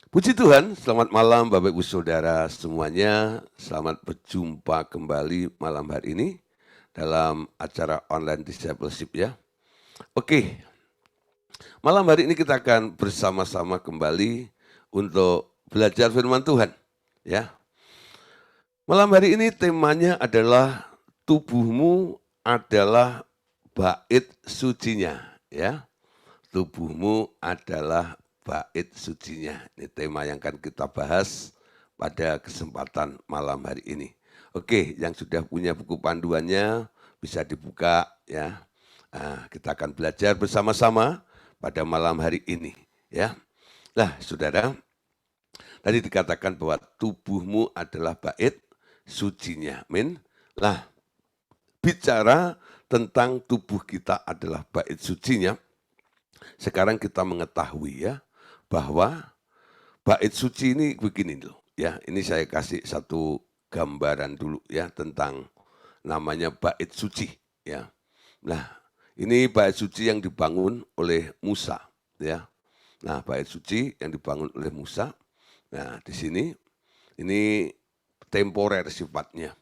Puji Tuhan, selamat malam Bapak Ibu Saudara semuanya. Selamat berjumpa kembali malam hari ini dalam acara online discipleship ya. Oke, malam hari ini kita akan bersama-sama kembali untuk belajar firman Tuhan ya. Malam hari ini temanya adalah tubuhmu adalah bait sucinya ya. Tubuhmu adalah bait sucinya. Ini tema yang akan kita bahas pada kesempatan malam hari ini. Oke, yang sudah punya buku panduannya bisa dibuka ya. Nah, kita akan belajar bersama-sama pada malam hari ini ya. Nah, saudara, tadi dikatakan bahwa tubuhmu adalah bait sucinya. Amin. Nah, bicara tentang tubuh kita adalah bait sucinya, sekarang kita mengetahui ya bahwa bait suci ini begini loh ya. Ini saya kasih satu gambaran dulu ya tentang namanya bait suci ya. Nah, ini bait suci yang dibangun oleh Musa ya. Nah, bait suci yang dibangun oleh Musa. Nah, di sini ini temporer sifatnya.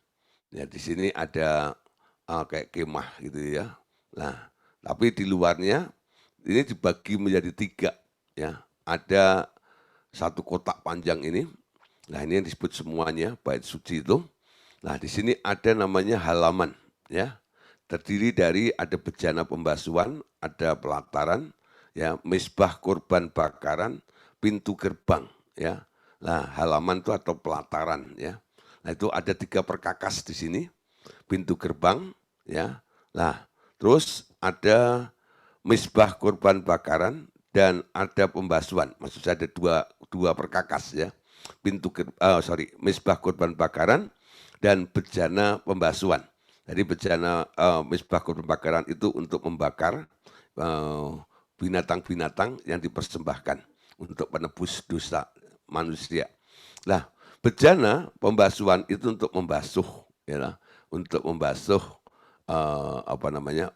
Ya, di sini ada kayak kemah gitu ya. Nah, tapi di luarnya ini dibagi menjadi 3 ya. Ada satu kotak panjang ini. Nah, ini yang disebut semuanya bait suci itu. Nah, di sini ada namanya halaman ya. Terdiri dari ada bejana pembasuhan, ada pelataran, ya, mezbah kurban bakaran, pintu gerbang ya. Nah, halaman itu atau pelataran ya. Nah, itu ada 3 perkakas di sini. Pintu gerbang ya. Nah, terus ada mezbah kurban bakaran dan ada pembasuhan. Maksud saya ada dua perkakas ya. Mezbah kurban bakaran dan bejana pembasuhan. Jadi bejana mezbah kurban bakaran itu untuk membakar binatang-binatang yang dipersembahkan untuk penebus dosa manusia. Nah, bejana pembasuhan itu untuk membasuh ya, untuk membasuh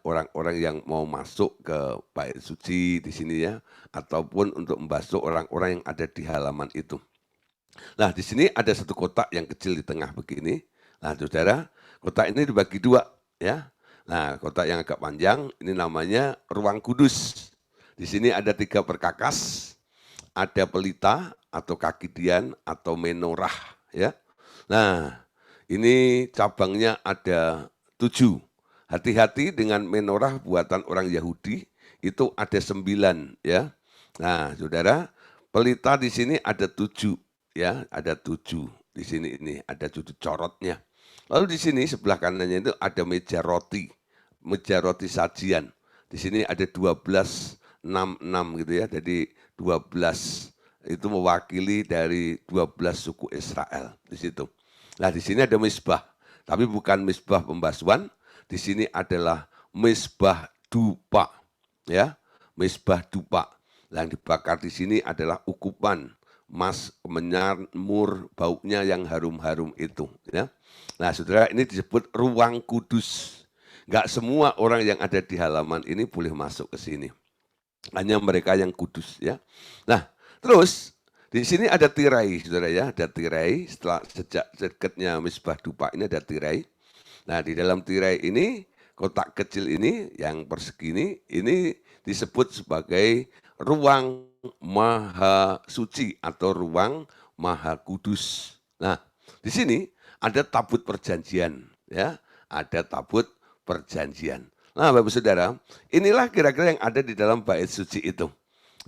orang-orang yang mau masuk ke bait suci di sini ya, ataupun untuk membasuh orang-orang yang ada di halaman itu. Nah, di sini ada satu kotak yang kecil di tengah begini. Nah, saudara, kotak ini dibagi 2 ya. Nah, kotak yang agak panjang ini namanya ruang kudus. Di sini ada 3 perkakas, ada pelita atau kaki dian atau menorah ya. Nah, ini cabangnya ada 7. Hati-hati dengan menorah buatan orang Yahudi, itu ada 9 ya. Nah, saudara, pelita di sini ada 7 ya, ada 7 di sini, ini ada 7 corotnya. Lalu di sini sebelah kanannya itu ada meja roti sajian. Di sini ada 12, 6, 6 gitu ya. Jadi 12 itu mewakili dari 12 suku Israel di situ. Nah, di sini ada mezbah, tapi bukan mezbah pembasuhan. Di sini adalah mezbah dupa, ya, mezbah dupa. Yang dibakar di sini adalah ukupan mas menyamur baunya yang harum-harum itu. Ya. Nah, saudara, ini disebut ruang kudus. Enggak semua orang yang ada di halaman ini boleh masuk ke sini. Hanya mereka yang kudus. Ya. Nah, terus di sini ada tirai, saudara ya, ada tirai. Sejak dekatnya mezbah dupa ini ada tirai. Nah, di dalam tirai ini, kotak kecil ini yang persegi ini disebut sebagai ruang maha suci atau ruang maha kudus. Nah, di sini ada tabut perjanjian ya, ada tabut perjanjian. Nah, Bapak Saudara, inilah kira-kira yang ada di dalam bait suci itu.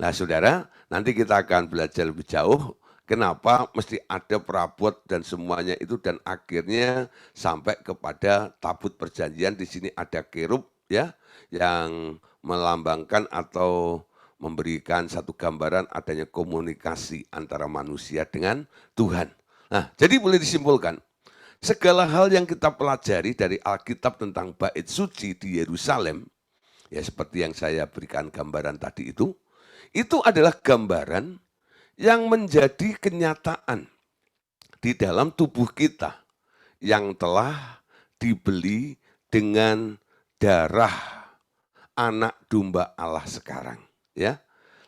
Nah, saudara, nanti kita akan belajar lebih jauh kenapa mesti ada perabot dan semuanya itu, dan akhirnya sampai kepada tabut perjanjian. Di sini ada kerub ya yang melambangkan atau memberikan satu gambaran adanya komunikasi antara manusia dengan Tuhan. Nah, jadi boleh disimpulkan segala hal yang kita pelajari dari Alkitab tentang bait suci di Yerusalem, ya seperti yang saya berikan gambaran tadi itu adalah gambaran yang menjadi kenyataan di dalam tubuh kita yang telah dibeli dengan darah anak domba Allah sekarang. Ya,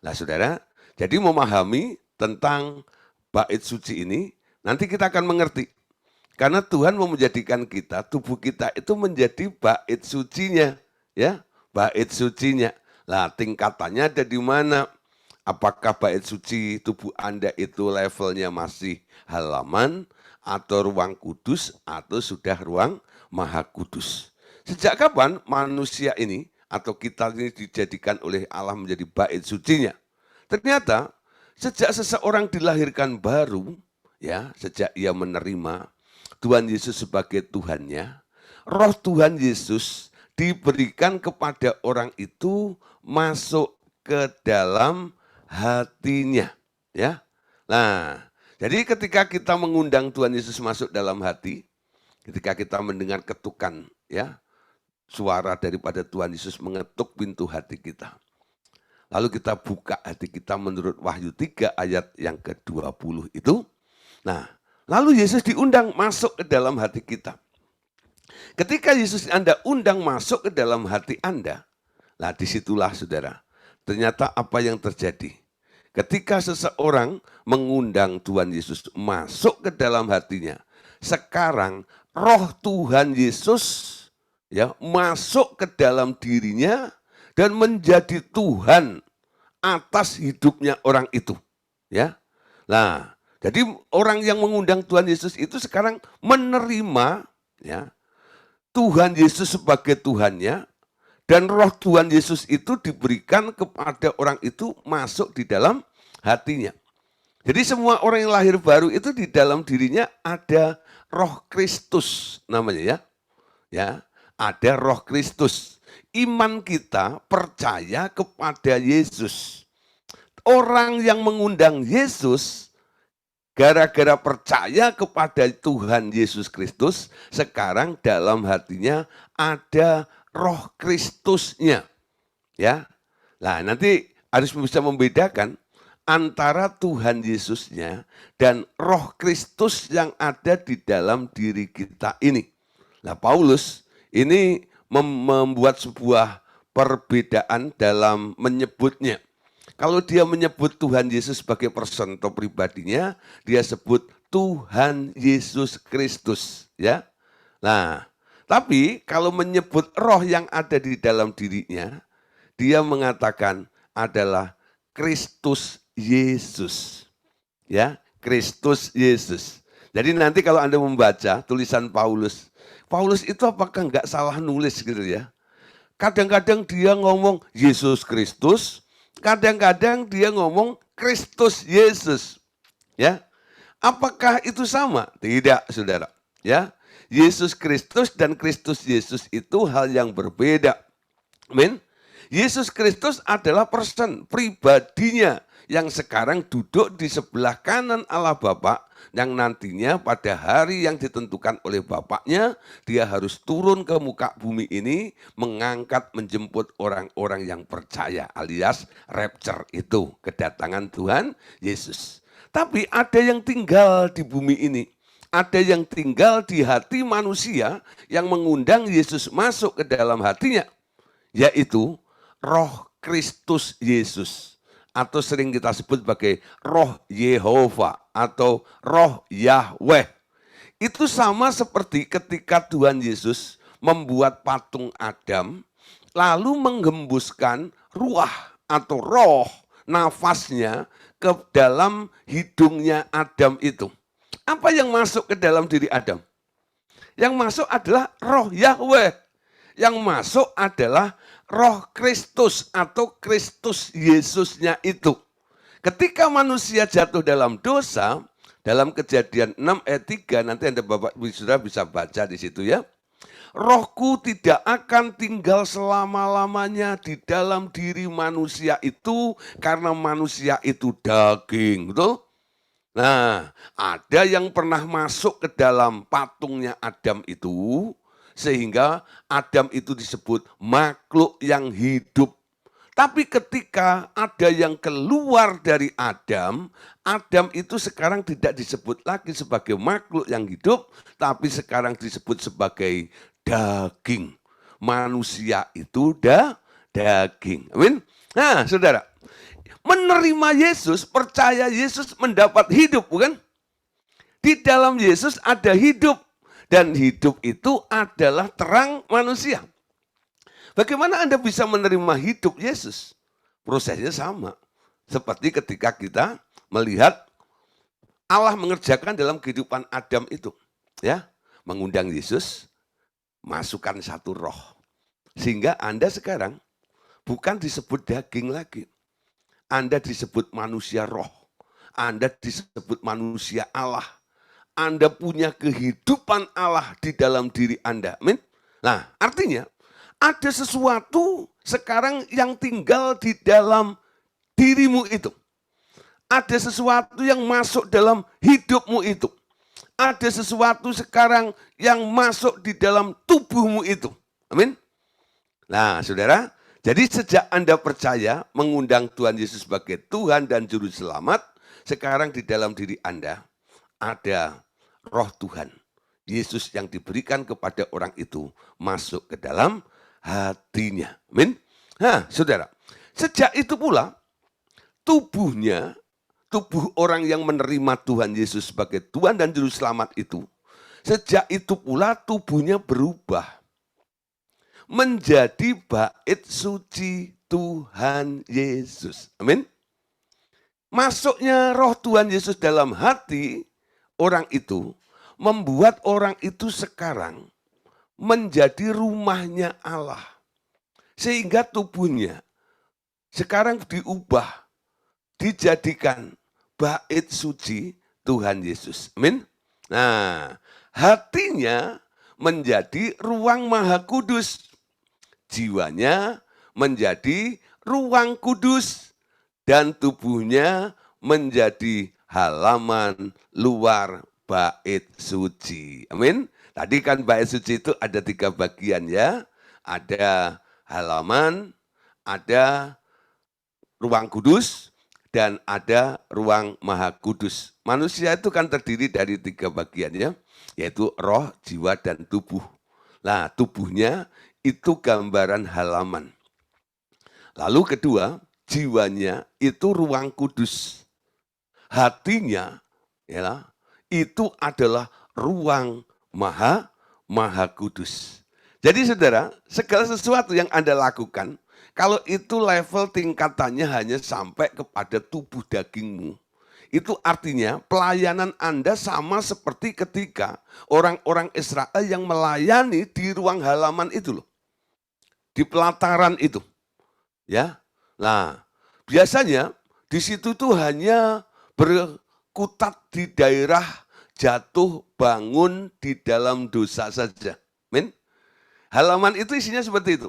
nah saudara, jadi memahami tentang bait suci ini, nanti kita akan mengerti. Karena Tuhan mau menjadikan kita, tubuh kita itu menjadi bait sucinya, ya, bait sucinya. Lah, tingkatannya ada di mana? Apakah bait suci tubuh Anda itu levelnya masih halaman atau ruang kudus atau sudah ruang maha kudus? Sejak kapan manusia ini atau kita ini dijadikan oleh Allah menjadi bait sucinya? Ternyata sejak seseorang dilahirkan baru, ya, sejak ia menerima Tuhan Yesus sebagai Tuhannya, Roh Tuhan Yesus diberikan kepada orang itu masuk ke dalam hatinya, ya. Nah, jadi ketika kita mengundang Tuhan Yesus masuk dalam hati, ketika kita mendengar ketukan, ya, suara daripada Tuhan Yesus mengetuk pintu hati kita. Lalu kita buka hati kita menurut Wahyu 3 ayat yang ke-20 itu. Nah, lalu Yesus diundang masuk ke dalam hati kita. Ketika Yesus Anda undang masuk ke dalam hati Anda, nah disitulah saudara, ternyata apa yang terjadi. Ketika seseorang mengundang Tuhan Yesus masuk ke dalam hatinya, sekarang Roh Tuhan Yesus ya masuk ke dalam dirinya dan menjadi Tuhan atas hidupnya orang itu. Ya, nah, jadi orang yang mengundang Tuhan Yesus itu sekarang menerima ya Tuhan Yesus sebagai Tuhannya, dan Roh Tuhan Yesus itu diberikan kepada orang itu masuk di dalam hatinya. Jadi semua orang yang lahir baru itu di dalam dirinya ada Roh Kristus namanya ya. Ya, ada Roh Kristus. Iman kita percaya kepada Yesus. Orang yang mengundang Yesus gara-gara percaya kepada Tuhan Yesus Kristus, sekarang dalam hatinya ada Roh Kristusnya. Ya. Nah, nanti harus bisa membedakan antara Tuhan Yesusnya dan Roh Kristus yang ada di dalam diri kita ini. Nah, Paulus ini membuat sebuah perbedaan dalam menyebutnya. Kalau dia menyebut Tuhan Yesus sebagai person atau pribadinya, dia sebut Tuhan Yesus Kristus, ya. Nah, tapi kalau menyebut roh yang ada di dalam dirinya, dia mengatakan adalah Kristus Yesus. Ya, Kristus Yesus. Jadi nanti kalau Anda membaca tulisan Paulus, Paulus itu apakah enggak salah nulis gitu ya? Kadang-kadang dia ngomong Yesus Kristus, kadang-kadang dia ngomong Kristus Yesus. Ya. Apakah itu sama? Tidak, Saudara. Ya. Yesus Kristus dan Kristus Yesus itu hal yang berbeda. Amin. Yesus Kristus adalah person, pribadinya yang sekarang duduk di sebelah kanan Allah Bapa, yang nantinya pada hari yang ditentukan oleh Bapaknya, dia harus turun ke muka bumi ini, mengangkat, menjemput orang-orang yang percaya, alias rapture itu, kedatangan Tuhan Yesus. Tapi ada yang tinggal di bumi ini, ada yang tinggal di hati manusia yang mengundang Yesus masuk ke dalam hatinya, yaitu Roh Kristus Yesus. Atau sering kita sebut sebagai Roh Yehova atau Roh Yahweh. Itu sama seperti ketika Tuhan Yesus membuat patung Adam, lalu menggembuskan ruah atau roh, nafasnya ke dalam hidungnya Adam itu. Apa yang masuk ke dalam diri Adam? Yang masuk adalah Roh Yahweh. Yang masuk adalah Roh Kristus atau Kristus Yesusnya itu. Ketika manusia jatuh dalam dosa, dalam Kejadian 6 ayat 3, nanti Anda Bapak Saudara bisa baca di situ ya. Rohku tidak akan tinggal selama-lamanya di dalam diri manusia itu karena manusia itu daging, betul? Nah, ada yang pernah masuk ke dalam patungnya Adam itu, sehingga Adam itu disebut makhluk yang hidup. Tapi ketika ada yang keluar dari Adam, Adam itu sekarang tidak disebut lagi sebagai makhluk yang hidup, tapi sekarang disebut sebagai daging. Manusia itu daging. Amin. Nah, saudara, menerima Yesus, percaya Yesus mendapat hidup, bukan? Di dalam Yesus ada hidup. Dan hidup itu adalah terang manusia. Bagaimana Anda bisa menerima hidup Yesus? Prosesnya sama. Seperti ketika kita melihat Allah mengerjakan dalam kehidupan Adam itu. Ya, mengundang Yesus, masukkan satu roh. Sehingga Anda sekarang bukan disebut daging lagi. Anda disebut manusia roh. Anda disebut manusia Allah. Anda punya kehidupan Allah di dalam diri Anda. Amin. Nah, artinya ada sesuatu sekarang yang tinggal di dalam dirimu itu. Ada sesuatu yang masuk dalam hidupmu itu. Ada sesuatu sekarang yang masuk di dalam tubuhmu itu. Amin. Nah, saudara, jadi sejak Anda percaya mengundang Tuhan Yesus sebagai Tuhan dan Juru Selamat, sekarang di dalam diri Anda ada Roh Tuhan. Yesus yang diberikan kepada orang itu masuk ke dalam hatinya. Amin. Nah, saudara, sejak itu pula tubuhnya, tubuh orang yang menerima Tuhan Yesus sebagai Tuhan dan Juru Selamat itu, sejak itu pula tubuhnya berubah menjadi bait suci Tuhan Yesus. Amin. Masuknya Roh Tuhan Yesus dalam hati orang itu membuat orang itu sekarang menjadi rumahnya Allah. Sehingga tubuhnya sekarang diubah, dijadikan bait suci Tuhan Yesus. Amin. Nah, hatinya menjadi ruang Maha Kudus. Jiwanya menjadi ruang kudus. Dan tubuhnya menjadi halaman luar bait suci. Amin. Tadi kan bait suci itu ada 3 bagian ya. Ada halaman, ada ruang kudus, dan ada ruang maha kudus. Manusia itu kan terdiri dari 3 bagian ya. Yaitu roh, jiwa, dan tubuh. Nah, tubuhnya itu gambaran halaman. Lalu kedua, jiwanya itu ruang kudus. Hatinya ya, itu adalah ruang maha kudus. Jadi saudara, segala sesuatu yang Anda lakukan, kalau itu level tingkatannya hanya sampai kepada tubuh dagingmu, itu artinya pelayanan Anda sama seperti ketika orang-orang Israel yang melayani di ruang halaman itu loh. Di pelataran itu. Ya. Nah, biasanya di situ tuh hanya berkutat di daerah jatuh bangun di dalam dosa saja. Amin. Halaman itu isinya seperti itu.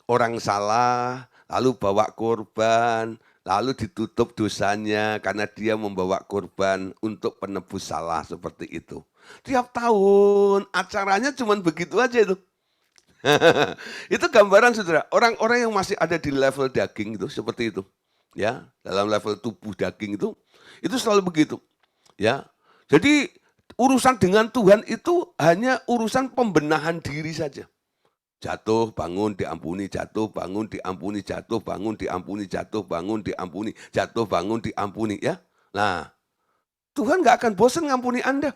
Orang salah, lalu bawa korban, lalu ditutup dosanya karena dia membawa korban untuk penebus salah seperti itu. Tiap tahun acaranya cuma begitu aja itu. Itu gambaran saudara, orang-orang yang masih ada di level daging itu seperti itu. Ya, dalam level tubuh daging itu selalu begitu. Ya. Jadi urusan dengan Tuhan itu hanya urusan pembenahan diri saja. Jatuh, bangun, diampuni, jatuh, bangun, diampuni, jatuh, bangun, diampuni, jatuh, bangun, diampuni, jatuh, bangun, diampuni ya. Nah, Tuhan nggak akan bosan ngampuni Anda.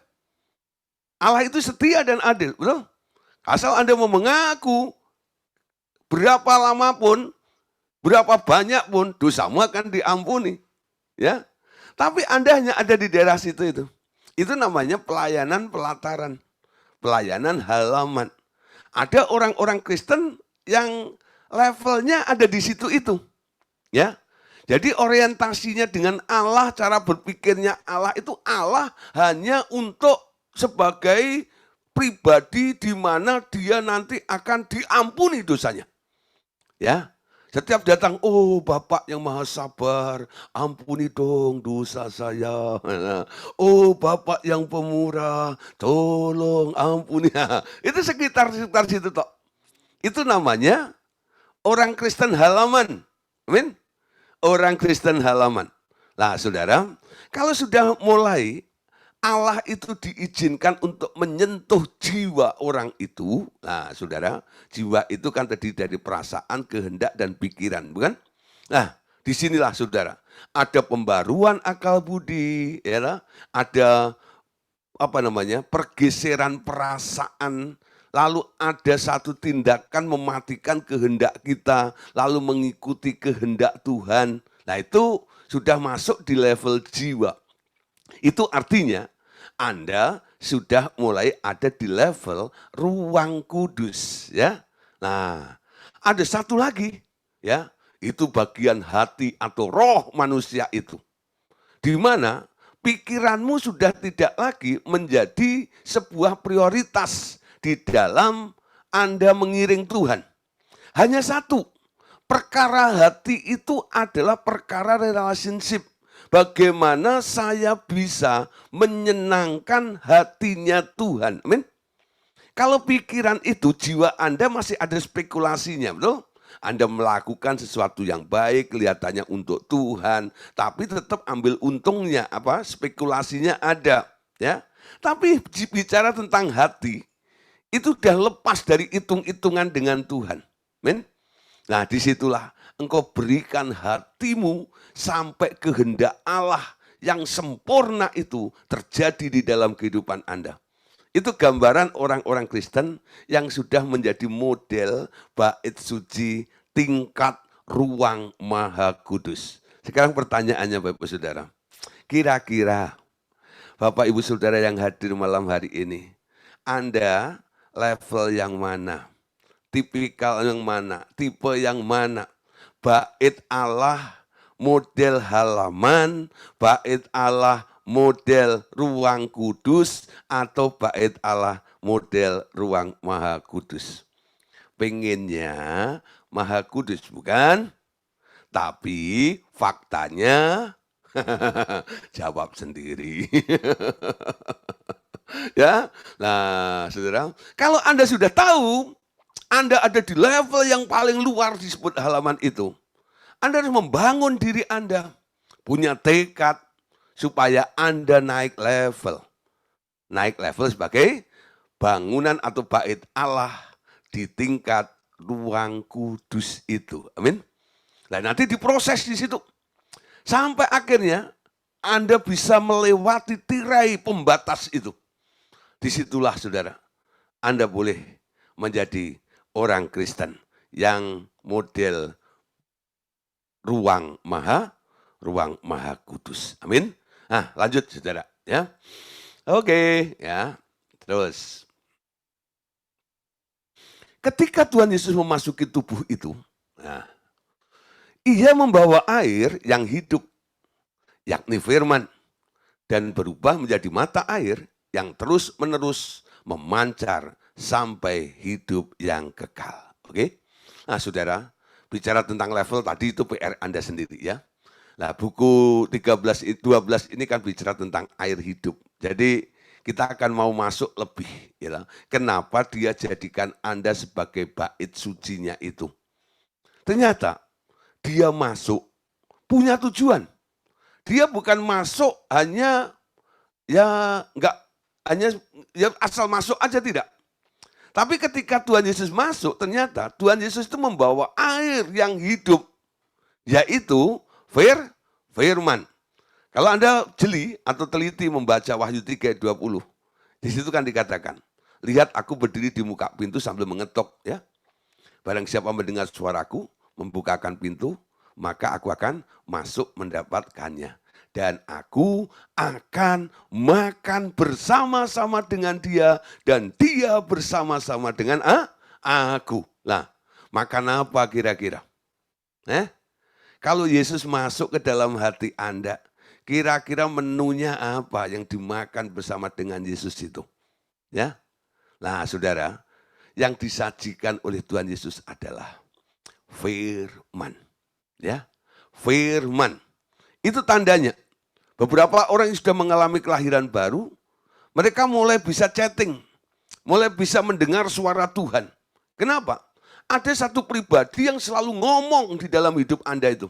Allah itu setia dan adil, betul? Asal Anda mau mengaku, berapa lama pun, berapa banyak pun, dosamu akan diampuni. Ya, tapi Anda hanya ada di daerah situ itu. Itu namanya pelayanan pelataran, pelayanan halaman. Ada orang-orang Kristen yang levelnya ada di situ itu. Ya, jadi orientasinya dengan Allah, cara berpikirnya Allah itu Allah hanya untuk sebagai pribadi di mana dia nanti akan diampuni dosanya. Ya, setiap datang, oh Bapak yang Maha Sabar, ampuni dong dosa saya. Oh Bapak yang pemurah, tolong ampuni. Itu sekitar situ toh. Itu namanya orang Kristen halaman. Amin. Orang Kristen halaman. Nah saudara, kalau sudah mulai Allah itu diizinkan untuk menyentuh jiwa orang itu. Nah saudara, jiwa itu kan terdiri dari perasaan, kehendak, dan pikiran, bukan? Nah, disinilah saudara, ada pembaruan akal budi, ya, ada pergeseran perasaan, lalu ada satu tindakan mematikan kehendak kita, lalu mengikuti kehendak Tuhan. Nah itu sudah masuk di level jiwa. Itu artinya Anda sudah mulai ada di level ruang kudus, ya. Nah, ada satu lagi, ya, itu bagian hati atau roh manusia itu. Di mana pikiranmu sudah tidak lagi menjadi sebuah prioritas di dalam Anda mengiring Tuhan. Hanya satu, perkara hati itu adalah perkara relationship. Bagaimana saya bisa menyenangkan hatinya Tuhan. Amin. Kalau pikiran itu, jiwa Anda masih ada spekulasinya, betul? Anda melakukan sesuatu yang baik, kelihatannya untuk Tuhan, tapi tetap ambil untungnya, spekulasinya ada, ya. Tapi bicara tentang hati, itu sudah lepas dari hitung-hitungan dengan Tuhan. Amin. Nah, disitulah engkau berikan hatimu sampai kehendak Allah yang sempurna itu terjadi di dalam kehidupan Anda. Itu gambaran orang-orang Kristen yang sudah menjadi model bait suci tingkat ruang maha kudus. Sekarang pertanyaannya Bapak Saudara, kira-kira Bapak Ibu Saudara yang hadir malam hari ini, Anda level yang mana? Tipikal yang mana? Tipe yang mana? Bait Allah model halaman, bait Allah model ruang kudus, atau bait Allah model ruang maha kudus? Pengennya maha kudus, bukan? Tapi faktanya jawab sendiri. Ya, nah saudara, kalau Anda sudah tahu Anda ada di level yang paling luar disebut halaman itu, Anda harus membangun diri Anda, punya tekad supaya Anda naik level. Naik level sebagai bangunan atau bait Allah di tingkat ruang kudus itu. Amin. Nah, nanti diproses di situ. Sampai akhirnya Anda bisa melewati tirai pembatas itu. Disitulah saudara, Anda boleh menjadi orang Kristen yang model ruang maha kudus. Amin. Nah, lanjut saudara, ya. Oke, ya. Terus ketika Tuhan Yesus memasuki tubuh itu, nah, Ia membawa air yang hidup, yakni firman, dan berubah menjadi mata air yang terus-menerus memancar sampai hidup yang kekal. Oke? Nah, saudara, bicara tentang level tadi itu PR Anda sendiri, ya. Nah, buku 12 ini kan bicara tentang air hidup. Jadi kita akan mau masuk lebih, ya. Kenapa dia jadikan Anda sebagai bait sucinya itu? Ternyata dia masuk punya tujuan. Dia bukan masuk hanya asal masuk aja, tidak. Tapi ketika Tuhan Yesus masuk, ternyata Tuhan Yesus itu membawa air yang hidup, yaitu firman. Kalau Anda jeli atau teliti membaca Wahyu 3:20, di situ kan dikatakan, lihat aku berdiri di muka pintu sambil mengetok, ya. Barang siapa mendengar suaraku, membukakan pintu, maka aku akan masuk mendapatkannya. Dan aku akan makan bersama-sama dengan dia, dan dia bersama-sama dengan aku. Nah, makan apa kira-kira? Kalau Yesus masuk ke dalam hati Anda, kira-kira menunya apa yang dimakan bersama dengan Yesus itu? Ya, nah saudara, yang disajikan oleh Tuhan Yesus adalah firman. Ya, firman. Itu tandanya. Beberapa orang yang sudah mengalami kelahiran baru, mereka mulai bisa chatting, mulai bisa mendengar suara Tuhan. Kenapa? Ada satu pribadi yang selalu ngomong di dalam hidup Anda itu.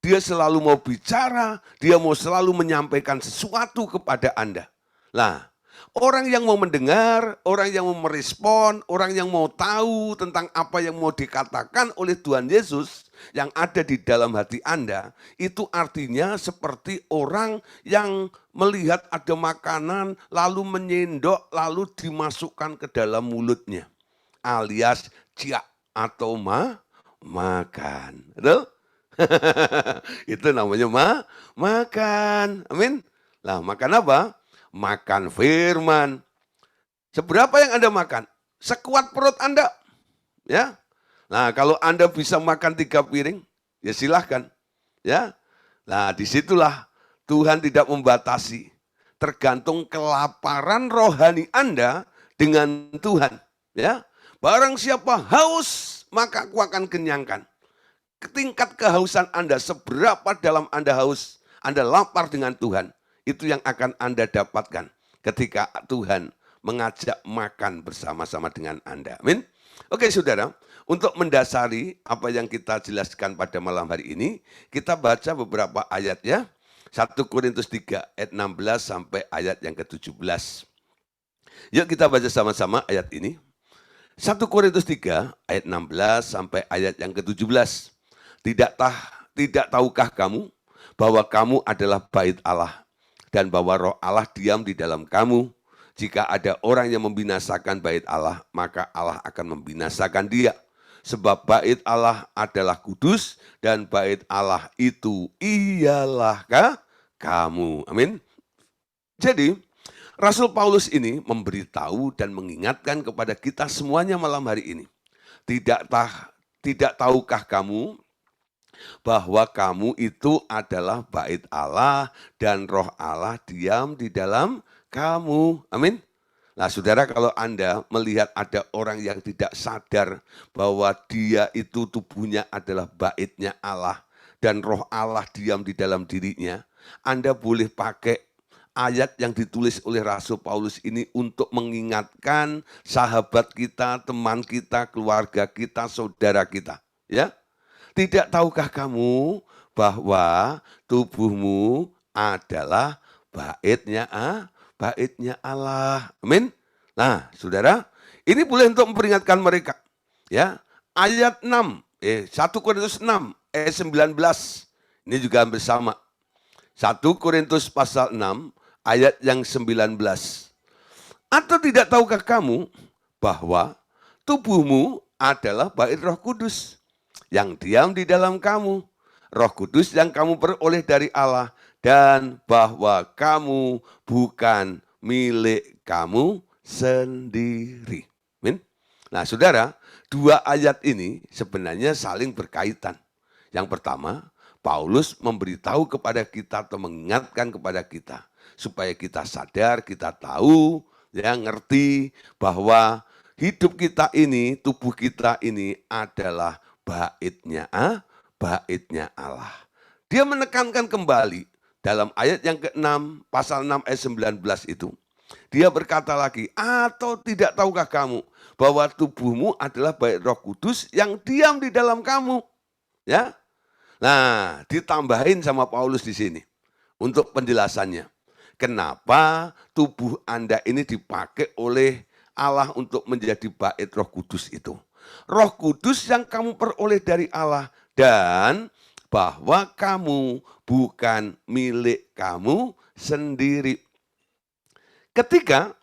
Dia selalu mau bicara, dia mau selalu menyampaikan sesuatu kepada Anda. Nah, Orang yang mau mendengar, orang yang mau merespon, orang yang mau tahu tentang apa yang mau dikatakan oleh Tuhan Yesus yang ada di dalam hati Anda, itu artinya seperti orang yang melihat ada makanan, lalu menyendok, lalu dimasukkan ke dalam mulutnya. Alias ciak atau makan. Betul? Itu namanya makan. Amin. Lah, makan apa? Makan firman. Seberapa yang Anda makan? Sekuat perut Anda. Ya. Nah, kalau Anda bisa makan 3 piring, ya silahkan. Ya. Nah, disitulah Tuhan tidak membatasi. Tergantung kelaparan rohani Anda dengan Tuhan. Ya. Barang siapa haus, maka aku akan kenyangkan. Tingkat kehausan Anda, seberapa dalam Anda haus, Anda lapar dengan Tuhan. Itu yang akan Anda dapatkan ketika Tuhan mengajak makan bersama-sama dengan Anda. Amin. Oke saudara, untuk mendasari apa yang kita jelaskan pada malam hari ini, kita baca beberapa ayat ya. 1 Korintus 3 ayat 16 sampai ayat yang ke-17. Yuk kita baca sama-sama ayat ini. 1 Korintus 3 ayat 16 sampai ayat yang ke-17. Tidak tahukah kamu bahwa kamu adalah bait Allah dan bahwa roh Allah diam di dalam kamu? Jika ada orang yang membinasakan bait Allah, maka Allah akan membinasakan dia. Sebab bait Allah adalah kudus dan bait Allah itu ialah kamu. Amin. Jadi, Rasul Paulus ini memberitahu dan mengingatkan kepada kita semuanya malam hari ini. Tidak tahukah kamu bahwa kamu itu adalah bait Allah dan roh Allah diam di dalam kamu. Amin. Nah saudara, kalau Anda melihat ada orang yang tidak sadar bahwa dia itu tubuhnya adalah baitnya Allah dan roh Allah diam di dalam dirinya, Anda boleh pakai ayat yang ditulis oleh Rasul Paulus ini untuk mengingatkan sahabat kita, teman kita, keluarga kita, saudara kita. Ya, tidak tahukah kamu bahwa tubuhmu adalah baitnya Allah. Amin. Nah, saudara, ini boleh untuk memperingatkan mereka. Ya, ayat 6, 1 Korintus 6 ayat 19. Ini juga hampir sama. 1 Korintus pasal 6 ayat yang 19. Atau tidak tahukah kamu bahwa tubuhmu adalah bait Roh Kudus yang diam di dalam kamu, Roh Kudus yang kamu peroleh dari Allah, dan bahwa kamu bukan milik kamu sendiri. Amin. Nah saudara, dua ayat ini sebenarnya saling berkaitan. Yang pertama, Paulus memberitahu kepada kita atau mengingatkan kepada kita supaya kita sadar, kita tahu, ya ngerti bahwa hidup kita ini, tubuh kita ini adalah baitnya Allah. Dia menekankan kembali dalam ayat yang ke-6, pasal 6 ayat 19 itu. Dia berkata lagi, atau tidak tahukah kamu bahwa tubuhmu adalah bait Roh Kudus yang diam di dalam kamu? Ya. Nah, ditambahin sama Paulus di sini untuk penjelasannya. Kenapa tubuh Anda ini dipakai oleh Allah untuk menjadi bait Roh Kudus itu? Roh Kudus yang kamu peroleh dari Allah dan bahwa kamu bukan milik kamu sendiri. Ketika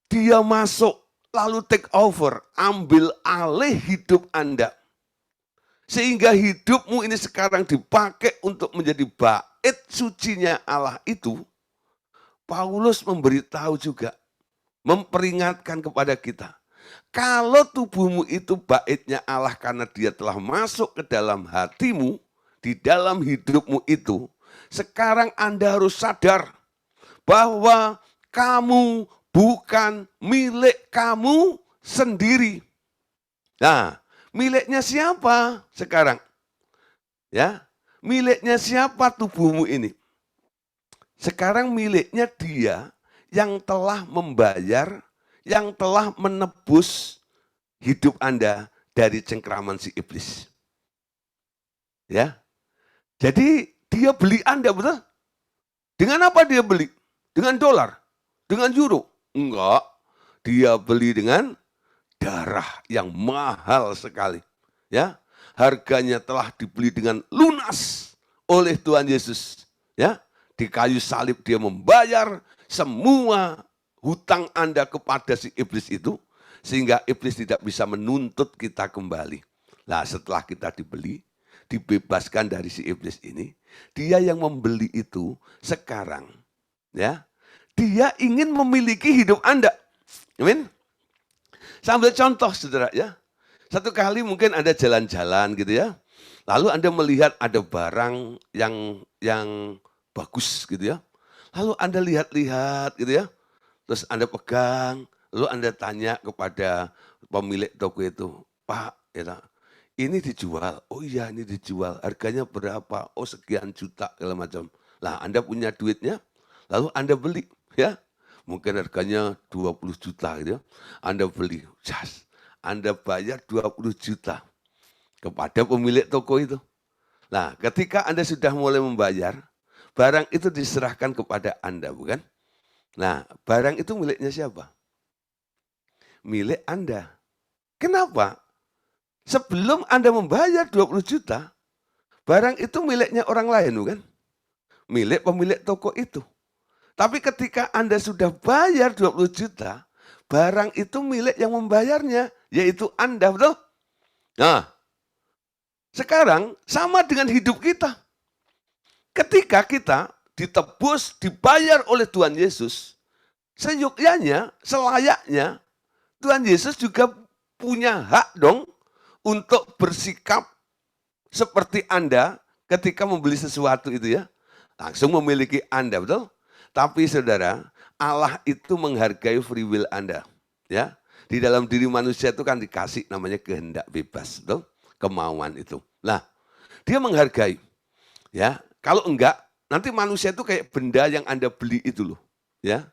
dia masuk lalu take over, ambil alih hidup Anda. Sehingga hidupmu ini sekarang dipakai untuk menjadi bait sucinya Allah itu. Paulus memberitahu juga, memperingatkan kepada kita. Kalau tubuhmu itu baitnya Allah karena dia telah masuk ke dalam hatimu, di dalam hidupmu itu, sekarang Anda harus sadar bahwa kamu bukan milik kamu sendiri. Nah, miliknya siapa sekarang? Ya, miliknya siapa tubuhmu ini? Sekarang miliknya dia yang telah membayar, yang telah menebus hidup Anda dari cengkraman si iblis. Ya. Jadi dia beli Anda, betul? Dengan apa dia beli? Dengan dolar. Dengan euro? Enggak. Dia beli dengan darah yang mahal sekali. Ya, harganya telah dibeli dengan lunas oleh Tuhan Yesus. Ya, di kayu salib dia membayar semua hutang Anda kepada si iblis itu, sehingga iblis tidak bisa menuntut kita kembali. Nah, setelah kita dibeli, dibebaskan dari si iblis ini, dia yang membeli itu sekarang, ya, dia ingin memiliki hidup Anda. Amin. Saya ambil contoh, saudara, ya. Satu kali mungkin Anda jalan-jalan gitu ya. Lalu Anda melihat ada barang yang bagus gitu ya. Lalu Anda lihat-lihat gitu ya. Terus Anda pegang, lalu Anda tanya kepada pemilik toko itu, "Pak, ya, ini dijual." "Oh iya, ini dijual. Harganya berapa?" "Oh sekian juta," segala macam. Lah Anda punya duitnya, lalu Anda beli ya. Mungkin harganya 20 juta gitu ya. Anda beli, jas. Anda bayar 20 juta kepada pemilik toko itu. Nah, ketika Anda sudah mulai membayar, barang itu diserahkan kepada Anda, bukan? Nah, barang itu miliknya siapa? Milik Anda. Kenapa? Sebelum Anda membayar 20 juta, barang itu miliknya orang lain, bukan? Milik pemilik toko itu. Tapi ketika Anda sudah bayar 20 juta, barang itu milik yang membayarnya, yaitu Anda, betul? Nah, sekarang sama dengan hidup kita. Ketika kita ditebus, dibayar oleh Tuhan Yesus, seyogyanya, selayaknya, Tuhan Yesus juga punya hak dong untuk bersikap seperti Anda ketika membeli sesuatu itu ya. Langsung memiliki Anda, betul? Tapi saudara, Allah itu menghargai free will Anda. Ya, di dalam diri manusia itu kan dikasih namanya kehendak bebas, betul? Kemauan itu. Nah, dia menghargai. Ya, kalau enggak, nanti manusia itu kayak benda yang Anda beli itu loh. Ya,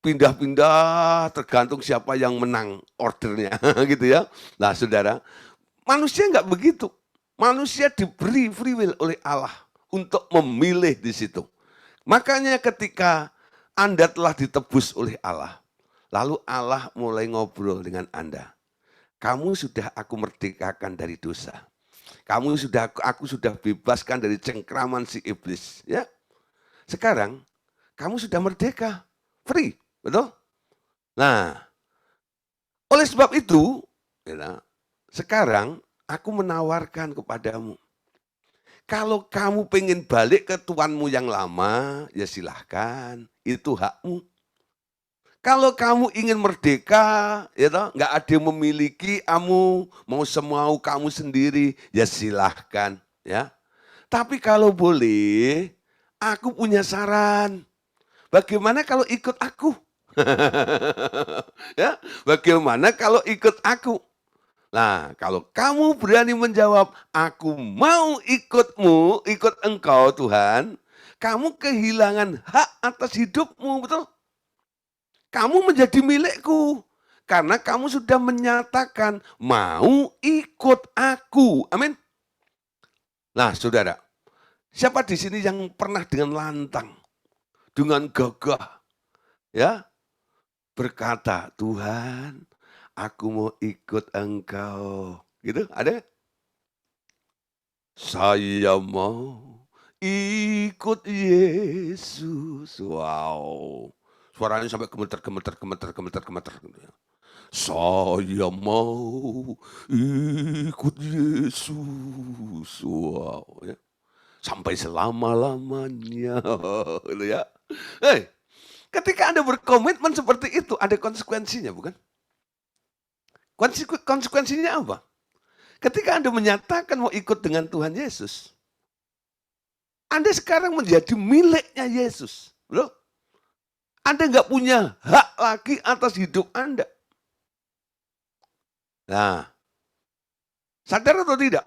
pindah-pindah tergantung siapa yang menang ordernya gitu ya. Nah saudara, manusia enggak begitu. Manusia diberi free will oleh Allah untuk memilih di situ. Makanya ketika Anda telah ditebus oleh Allah, lalu Allah mulai ngobrol dengan Anda. Kamu sudah aku merdekakan dari dosa. Aku sudah bebaskan dari cengkraman si iblis, ya. Sekarang kamu sudah merdeka, free, betul? Nah, oleh sebab itu, ya, sekarang aku menawarkan kepadamu, kalau kamu pengen balik ke tuanmu yang lama, ya silahkan, itu hakmu. Kalau kamu ingin merdeka, ya toh, nggak ada yang memiliki kamu, mau semau kamu sendiri, ya silahkan, ya. Tapi kalau boleh, aku punya saran. Bagaimana kalau ikut aku? Ya, bagaimana kalau ikut aku? Nah, kalau kamu berani menjawab, aku mau ikutmu, ikut engkau Tuhan, kamu kehilangan hak atas hidupmu, betul? Kamu menjadi milikku. Karena kamu sudah menyatakan mau ikut aku. Amin. Nah saudara, siapa di sini yang pernah dengan lantang, dengan gagah, ya, berkata, Tuhan, aku mau ikut engkau. Gitu, ada? Saya mau ikut Yesus. Wow. Suaranya sampai gemeter, gemeter, gemeter, gemeter, gemeter. Saya mau ikut Yesus. Wow. Ya. Sampai selama-lamanya. Gitu ya. Hei, ketika Anda berkomitmen seperti itu, ada konsekuensinya, bukan? Konsekuensinya apa? Ketika Anda menyatakan mau ikut dengan Tuhan Yesus, Anda sekarang menjadi miliknya Yesus. Loh, Anda nggak punya hak lagi atas hidup Anda. Nah, sadar atau tidak?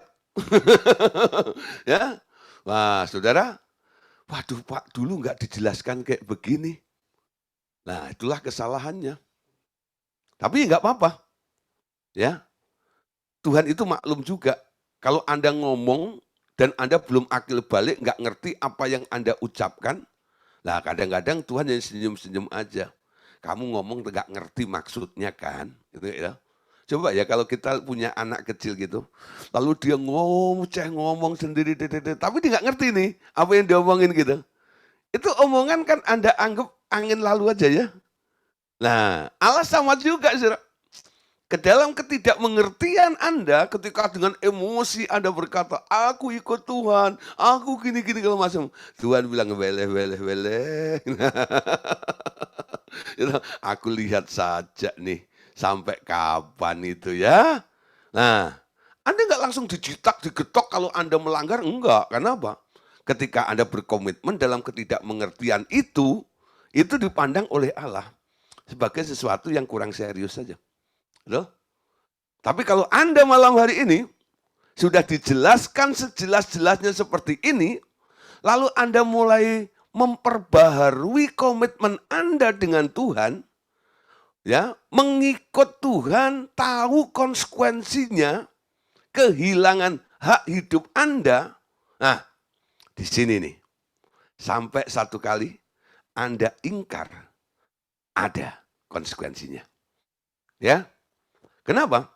Ya, wah saudara, waduh Pak, dulu nggak dijelaskan kayak begini. Nah, itulah kesalahannya. Tapi nggak apa-apa, ya. Tuhan itu maklum juga. Kalau Anda ngomong dan Anda belum akil balik, nggak ngerti apa yang Anda ucapkan, Nah, kadang-kadang Tuhan yang senyum-senyum aja. Kamu ngomong nggak ngerti maksudnya kan, gitu ya. Coba ya kalau kita punya anak kecil gitu, lalu dia ngomong sendiri, tapi dia nggak ngerti nih apa yang diomongin gitu. Itu omongan kan Anda anggap angin lalu aja ya. Nah, Allah sama juga, saudara. Ke dalam ketidakmengertian Anda ketika dengan emosi Anda berkata, aku ikut Tuhan, aku gini-gini kalau macam. Tuhan bilang, weleh, weleh, weleh. Aku lihat saja nih, sampai kapan itu ya. Nah, Anda nggak langsung dijitak, digetok kalau Anda melanggar, enggak. Kenapa? Ketika Anda berkomitmen dalam ketidakmengertian itu dipandang oleh Allah sebagai sesuatu yang kurang serius saja. Loh? Tapi kalau Anda malam hari ini sudah dijelaskan sejelas-jelasnya seperti ini, lalu Anda mulai memperbaharui komitmen Anda dengan Tuhan, ya, mengikut Tuhan, tahu konsekuensinya, kehilangan hak hidup Anda. Nah, di sini nih, sampai satu kali Anda ingkar, ada konsekuensinya. Ya, kenapa?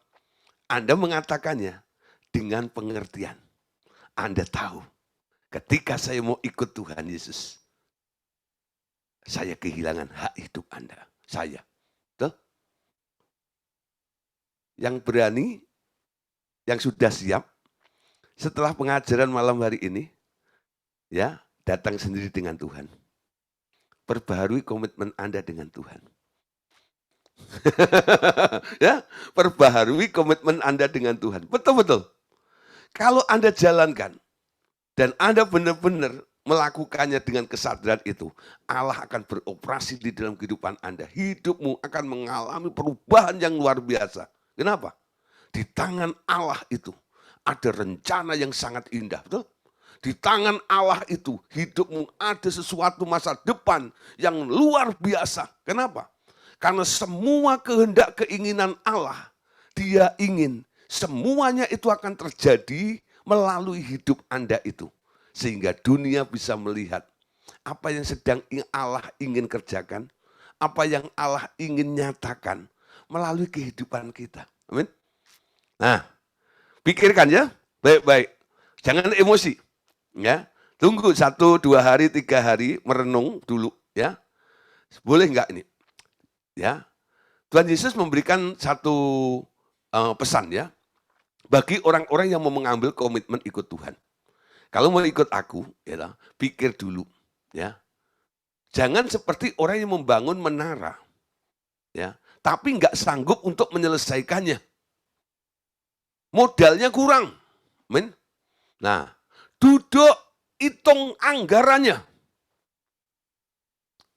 Anda mengatakannya dengan pengertian. Anda tahu, ketika saya mau ikut Tuhan Yesus, saya kehilangan hak hidup Anda. Saya. Tuh. Yang berani, yang sudah siap, setelah pengajaran malam hari ini, ya, datang sendiri dengan Tuhan. Perbaharui komitmen Anda dengan Tuhan. Ya, perbaharui komitmen Anda dengan Tuhan. Betul-betul. Kalau Anda jalankan dan Anda benar-benar melakukannya dengan kesadaran itu, Allah akan beroperasi di dalam kehidupan Anda. Hidupmu akan mengalami perubahan yang luar biasa. Kenapa? Di tangan Allah itu ada rencana yang sangat indah, betul? Di tangan Allah itu hidupmu ada sesuatu masa depan yang luar biasa. Kenapa? Karena semua kehendak keinginan Allah, Dia ingin semuanya itu akan terjadi melalui hidup Anda itu. Sehingga dunia bisa melihat apa yang sedang Allah ingin kerjakan, apa yang Allah ingin nyatakan melalui kehidupan kita. Amin. Nah, pikirkan ya, baik-baik. Jangan emosi. Ya, tunggu 1, 2 hari, 3 hari merenung dulu ya. Boleh nggak ini? Ya, Tuhan Yesus memberikan satu pesan ya bagi orang-orang yang mau mengambil komitmen ikut Tuhan. Kalau mau ikut aku, ya, pikir dulu ya. Jangan seperti orang yang membangun menara, ya, tapi nggak sanggup untuk menyelesaikannya. Modalnya kurang, men. Nah, duduk hitung anggarannya.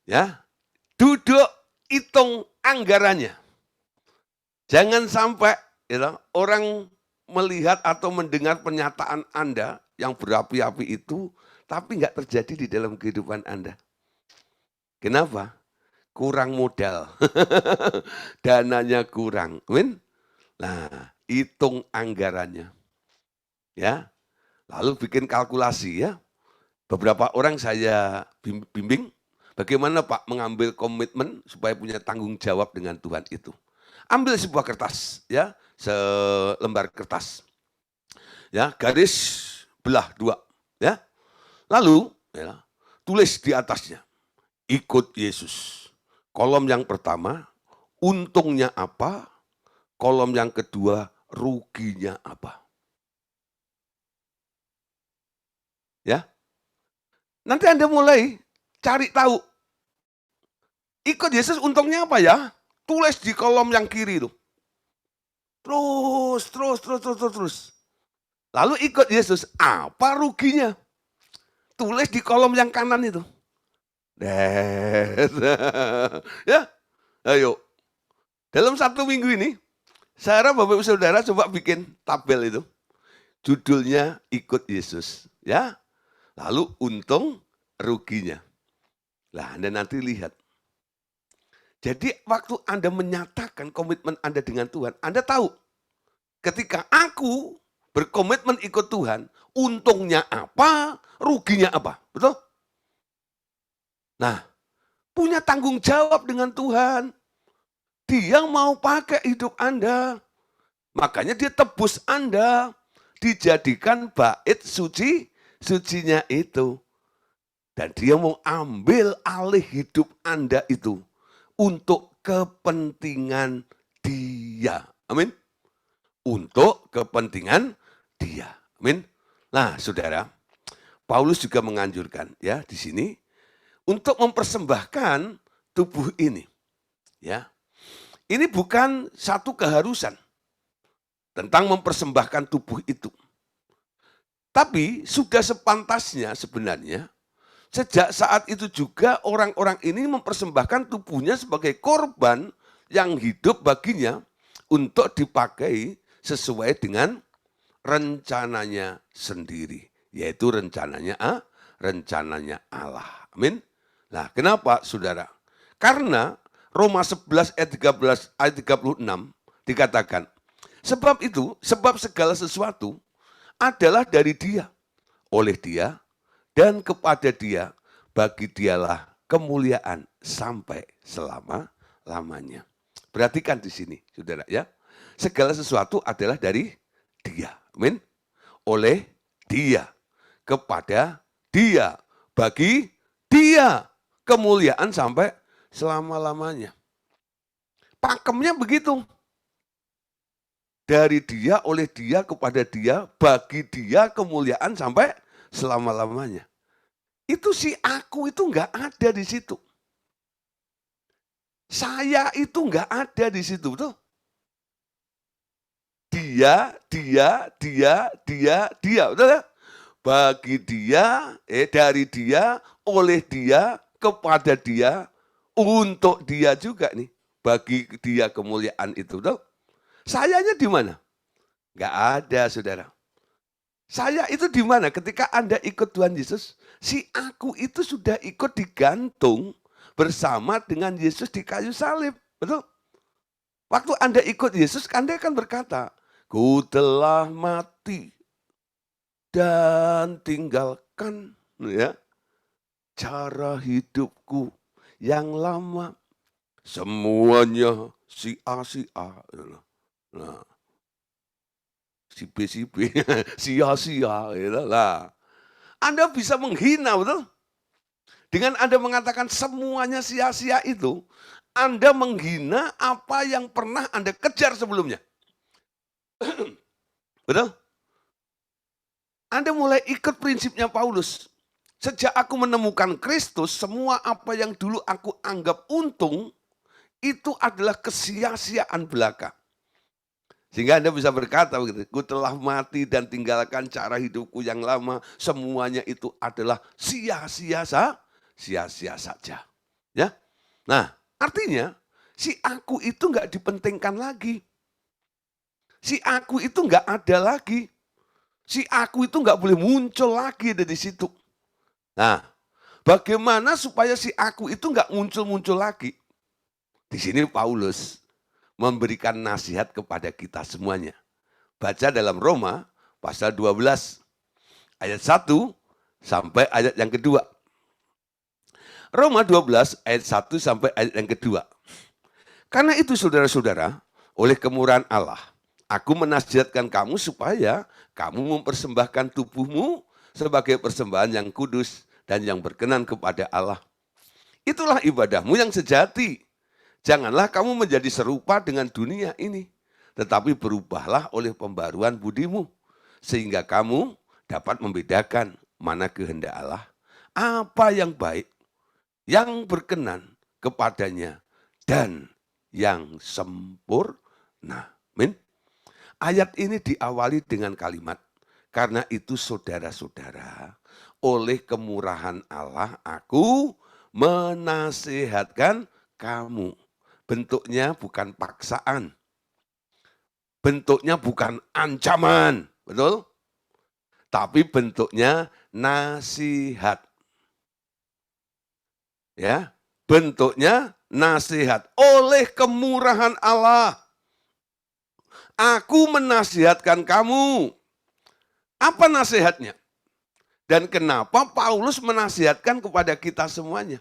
Ya, duduk hitung anggarannya. Jangan sampai ya, orang melihat atau mendengar pernyataan Anda yang berapi-api itu, tapi nggak terjadi di dalam kehidupan Anda. Kenapa? Kurang modal. Dananya kurang. Amin? Nah, hitung anggarannya. Ya, lalu bikin kalkulasi ya. Beberapa orang saya bimbing, bagaimana Pak mengambil komitmen supaya punya tanggung jawab dengan Tuhan itu. Ambil sebuah kertas, ya, selembar kertas, ya, garis belah 2, ya. Lalu, ya, tulis di atasnya, ikut Yesus. Kolom yang pertama, untungnya apa? Kolom yang kedua, ruginya apa? Ya, nanti Anda mulai cari tahu. Ikut Yesus untungnya apa ya? Tulis di kolom yang kiri itu. Terus. Lalu ikut Yesus, apa ruginya? Tulis di kolom yang kanan itu. Ya, ayo. Dalam 1 minggu ini, saya harap Bapak Ibu Saudara coba bikin tabel itu. Judulnya ikut Yesus. Ya, lalu untung ruginya. Lah Anda nanti lihat. Jadi waktu Anda menyatakan komitmen Anda dengan Tuhan, Anda tahu ketika aku berkomitmen ikut Tuhan, untungnya apa, ruginya apa. Betul? Nah, punya tanggung jawab dengan Tuhan. Dia mau pakai hidup Anda. Makanya dia tebus Anda. Dijadikan bait sucinya itu. Dan dia mau ambil alih hidup Anda itu. Untuk kepentingan dia. Amin. Untuk kepentingan dia. Amin. Nah, saudara, Paulus juga menganjurkan ya di sini untuk mempersembahkan tubuh ini. Ya. Ini bukan satu keharusan tentang mempersembahkan tubuh itu. Tapi sudah sepantasnya sebenarnya sejak saat itu juga orang-orang ini mempersembahkan tubuhnya sebagai korban yang hidup baginya untuk dipakai sesuai dengan rencananya sendiri. Yaitu rencananya Allah. Amin. Nah, kenapa saudara? Karena Roma 11 ayat 13 ayat 36 dikatakan, sebab segala sesuatu adalah dari Dia, oleh Dia, dan kepada Dia, bagi Dialah kemuliaan sampai selama-lamanya. Perhatikan di sini, saudara ya. Segala sesuatu adalah dari Dia. Amin. Oleh Dia, kepada Dia, bagi Dia, kemuliaan sampai selama-lamanya. Pakemnya begitu. Dari Dia, oleh Dia, kepada Dia, bagi Dia, kemuliaan sampai selama-lamanya. Itu si aku itu enggak ada di situ. Saya itu enggak ada di situ, betul? Dia, betul ya? Bagi Dia, dari Dia, oleh Dia, kepada Dia, untuk Dia juga nih. Bagi Dia kemuliaan itu, betul? Sayanya di mana? Enggak ada, saudara. Saya itu di mana? Ketika Anda ikut Tuhan Yesus, si aku itu sudah ikut digantung bersama dengan Yesus di kayu salib. Betul? Waktu Anda ikut Yesus, Anda akan berkata, ku telah mati dan tinggalkan ya cara hidupku yang lama. Semuanya sia-sia. Nah, si B, sia-sia. Lah. Anda bisa menghina, betul? Dengan Anda mengatakan semuanya sia-sia itu, Anda menghina apa yang pernah Anda kejar sebelumnya. Betul? Anda mulai ikut prinsipnya Paulus. Sejak aku menemukan Kristus, semua apa yang dulu aku anggap untung, itu adalah kesia-siaan belaka. Sehingga Anda bisa berkata begitu, ku telah mati dan tinggalkan cara hidupku yang lama, semuanya itu adalah sia-sia saja. Ya. Nah, artinya si aku itu enggak dipentingkan lagi. Si aku itu enggak ada lagi. Si aku itu enggak boleh muncul lagi dari situ. Nah, bagaimana supaya si aku itu enggak muncul-muncul lagi? Di sini Paulus memberikan nasihat kepada kita semuanya. Baca dalam Roma pasal 12 ayat 1 sampai ayat yang kedua. Roma 12 ayat 1 sampai ayat yang kedua. Karena itu saudara-saudara, oleh kemurahan Allah, aku menasihatkan kamu supaya kamu mempersembahkan tubuhmu sebagai persembahan yang kudus dan yang berkenan kepada Allah. Itulah ibadahmu yang sejati. Janganlah kamu menjadi serupa dengan dunia ini, tetapi berubahlah oleh pembaruan budimu, sehingga kamu dapat membedakan mana kehendak Allah, apa yang baik, yang berkenan kepadanya, dan yang sempurna. Amin. Ayat ini diawali dengan kalimat, karena itu saudara-saudara, oleh kemurahan Allah aku menasihatkan kamu. Bentuknya bukan paksaan. Bentuknya bukan ancaman. Betul? Tapi bentuknya nasihat. Ya, bentuknya nasihat. Oleh kemurahan Allah, aku menasihatkan kamu. Apa nasihatnya? Dan kenapa Paulus menasihatkan kepada kita semuanya?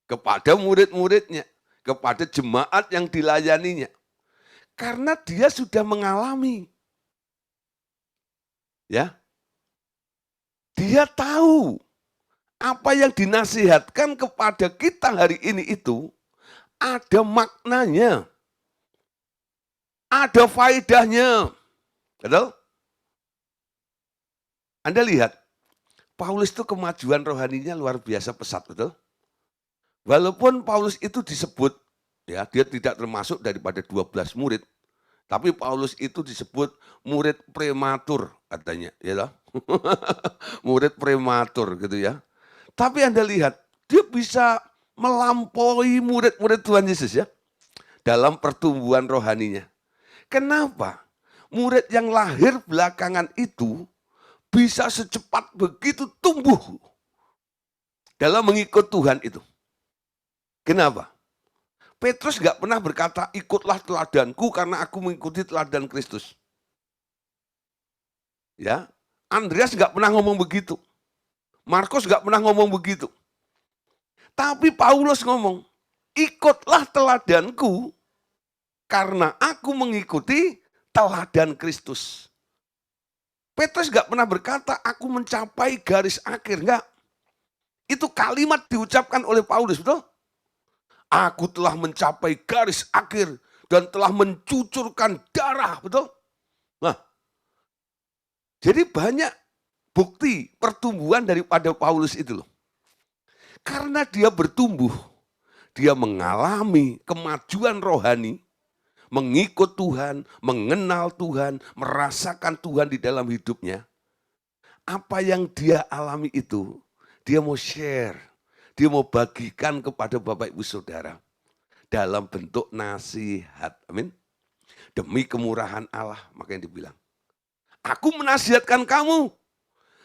kepada murid-muridnya, kepada jemaat yang dilayaninya. Karena dia sudah mengalami. Ya. Dia tahu apa yang dinasihatkan kepada kita hari ini itu ada maknanya. Ada faedahnya. Betul? Anda lihat, Paulus itu kemajuan rohaninya luar biasa pesat, betul? Walaupun Paulus itu disebut, ya, dia tidak termasuk daripada 12 murid, tapi Paulus itu disebut murid prematur katanya, ya. Murid prematur gitu ya. Tapi Anda lihat, dia bisa melampaui murid-murid Tuhan Yesus ya dalam pertumbuhan rohaninya. Kenapa? Murid yang lahir belakangan itu bisa secepat begitu tumbuh dalam mengikut Tuhan itu. Kenapa? Petrus nggak pernah berkata, ikutlah teladanku karena aku mengikuti teladan Kristus. Ya, Andreas nggak pernah ngomong begitu. Markus nggak pernah ngomong begitu. Tapi Paulus ngomong, ikutlah teladanku karena aku mengikuti teladan Kristus. Petrus nggak pernah berkata, aku mencapai garis akhir. Enggak. Itu kalimat diucapkan oleh Paulus, betul? Aku telah mencapai garis akhir dan telah mencucurkan darah, betul? Nah, jadi banyak bukti pertumbuhan daripada Paulus itu loh. Karena dia bertumbuh, dia mengalami kemajuan rohani, mengikut Tuhan, mengenal Tuhan, merasakan Tuhan di dalam hidupnya. Apa yang dia alami itu, dia mau share, dia mau bagikan kepada Bapak Ibu Saudara dalam bentuk nasihat. Amin. Demi kemurahan Allah, makanya dibilang, aku menasihatkan kamu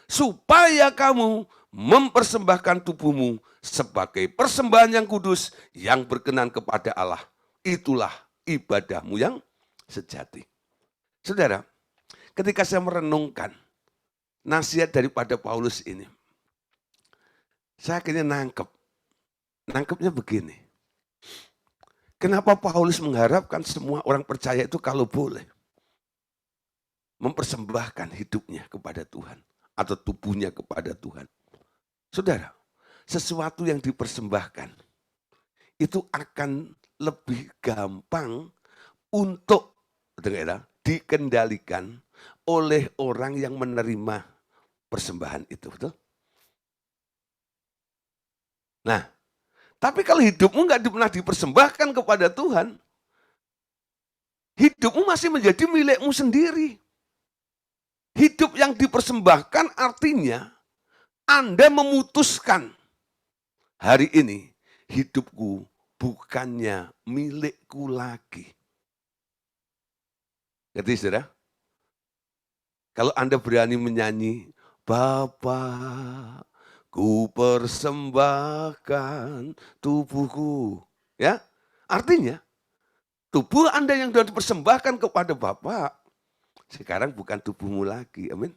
supaya kamu mempersembahkan tubuhmu sebagai persembahan yang kudus yang berkenan kepada Allah. Itulah ibadahmu yang sejati. Saudara, ketika saya merenungkan nasihat daripada Paulus ini, saya akhirnya nangkepnya begini. Kenapa Paulus mengharapkan semua orang percaya itu kalau boleh mempersembahkan hidupnya kepada Tuhan atau tubuhnya kepada Tuhan. Saudara, sesuatu yang dipersembahkan itu akan lebih gampang untuk dikendalikan oleh orang yang menerima persembahan itu, betul? Nah, tapi kalau hidupmu nggak pernah dipersembahkan kepada Tuhan, hidupmu masih menjadi milikmu sendiri. Hidup yang dipersembahkan artinya Anda memutuskan hari ini hidupku bukannya milikku lagi. Ngerti saudara? Kalau Anda berani menyanyi, Bapa, ku persembahkan tubuhku. Ya, artinya tubuh Anda yang sudah dipersembahkan kepada Bapa, sekarang bukan tubuhmu lagi. Amin.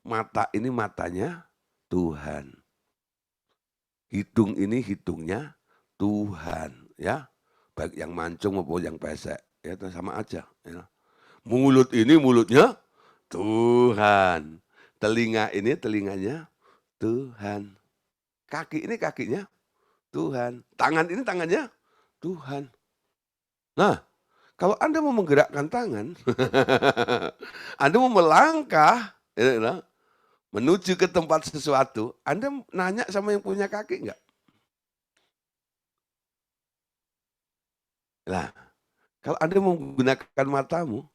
Mata ini matanya Tuhan. Hidung ini hidungnya Tuhan. Ya, baik yang mancung maupun yang pesek. Ya, sama aja. Ya. Mulut ini mulutnya Tuhan. Telinga ini telinganya Tuhan. Kaki ini kakinya Tuhan. Tangan ini tangannya Tuhan. Nah, kalau Anda mau menggerakkan tangan, Anda mau melangkah menuju ke tempat sesuatu, Anda nanya sama yang punya kaki enggak? Nah, kalau Anda mau menggunakan matamu,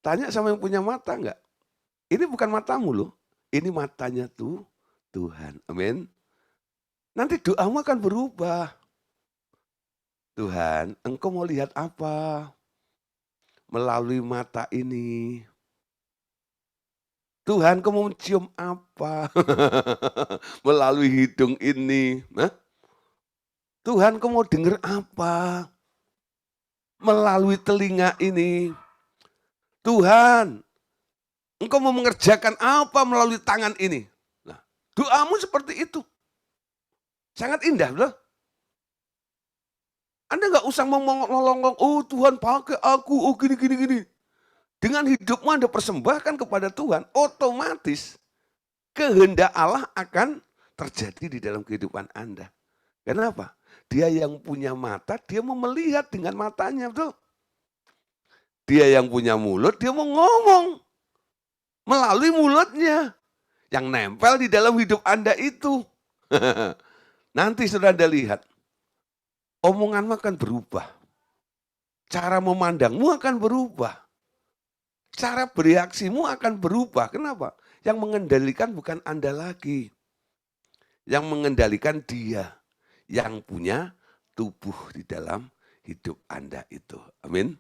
tanya sama yang punya mata enggak? Ini bukan matamu loh, ini matanya Tuhan. Amin. Nanti doamu akan berubah. Tuhan, Engkau mau lihat apa melalui mata ini? Tuhan, Engkau mau mencium apa melalui hidung ini? Tuhan, Engkau mau dengar apa melalui telinga ini? Tuhan, Engkau mau mengerjakan apa melalui tangan ini? Nah, doamu seperti itu. Sangat indah, betul? Anda nggak usah melongong, oh Tuhan pakai aku, oh gini, gini, gini. Dengan hidupmu Anda persembahkan kepada Tuhan, otomatis kehendak Allah akan terjadi di dalam kehidupan Anda. Kenapa? Dia yang punya mata, dia mau melihat dengan matanya, betul? Dia yang punya mulut, dia mau ngomong melalui mulutnya yang nempel di dalam hidup Anda itu. Nanti sudah Anda lihat, omonganmu akan berubah. Cara memandangmu akan berubah. Cara bereaksimu akan berubah. Kenapa? Yang mengendalikan bukan Anda lagi. Yang mengendalikan dia. Yang punya tubuh di dalam hidup Anda itu. Amin.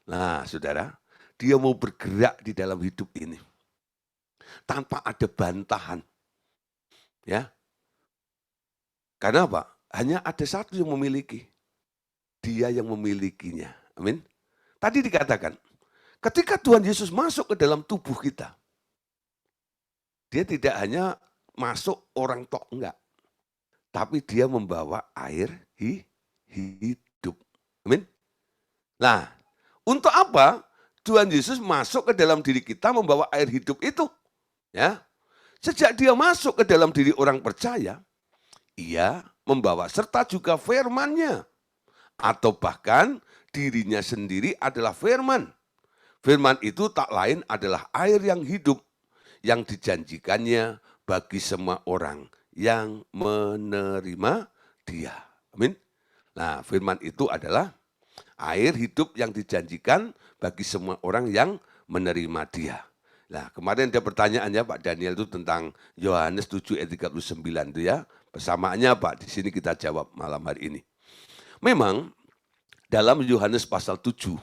Nah, saudara, dia mau bergerak di dalam hidup ini. Tanpa ada bantahan. Ya. Karena apa? Hanya ada satu yang memiliki. Dia yang memilikinya. Amin. Tadi dikatakan, ketika Tuhan Yesus masuk ke dalam tubuh kita, dia tidak hanya masuk orang tok, enggak. Tapi dia membawa air hidup. Amin. Nah, untuk apa Tuhan Yesus masuk ke dalam diri kita membawa air hidup itu? Ya. Sejak dia masuk ke dalam diri orang percaya, ia membawa serta juga firman-Nya. Atau bahkan dirinya sendiri adalah firman. Firman itu tak lain adalah air yang hidup yang dijanjikannya bagi semua orang yang menerima dia. Amin. Nah, firman itu adalah air hidup yang dijanjikan bagi semua orang yang menerima dia. Nah, kemarin ada pertanyaannya Pak Daniel itu tentang Yohanes 7 ayat 39 itu ya. Persamaannya Pak, di sini kita jawab malam hari ini. Memang dalam Yohanes pasal 7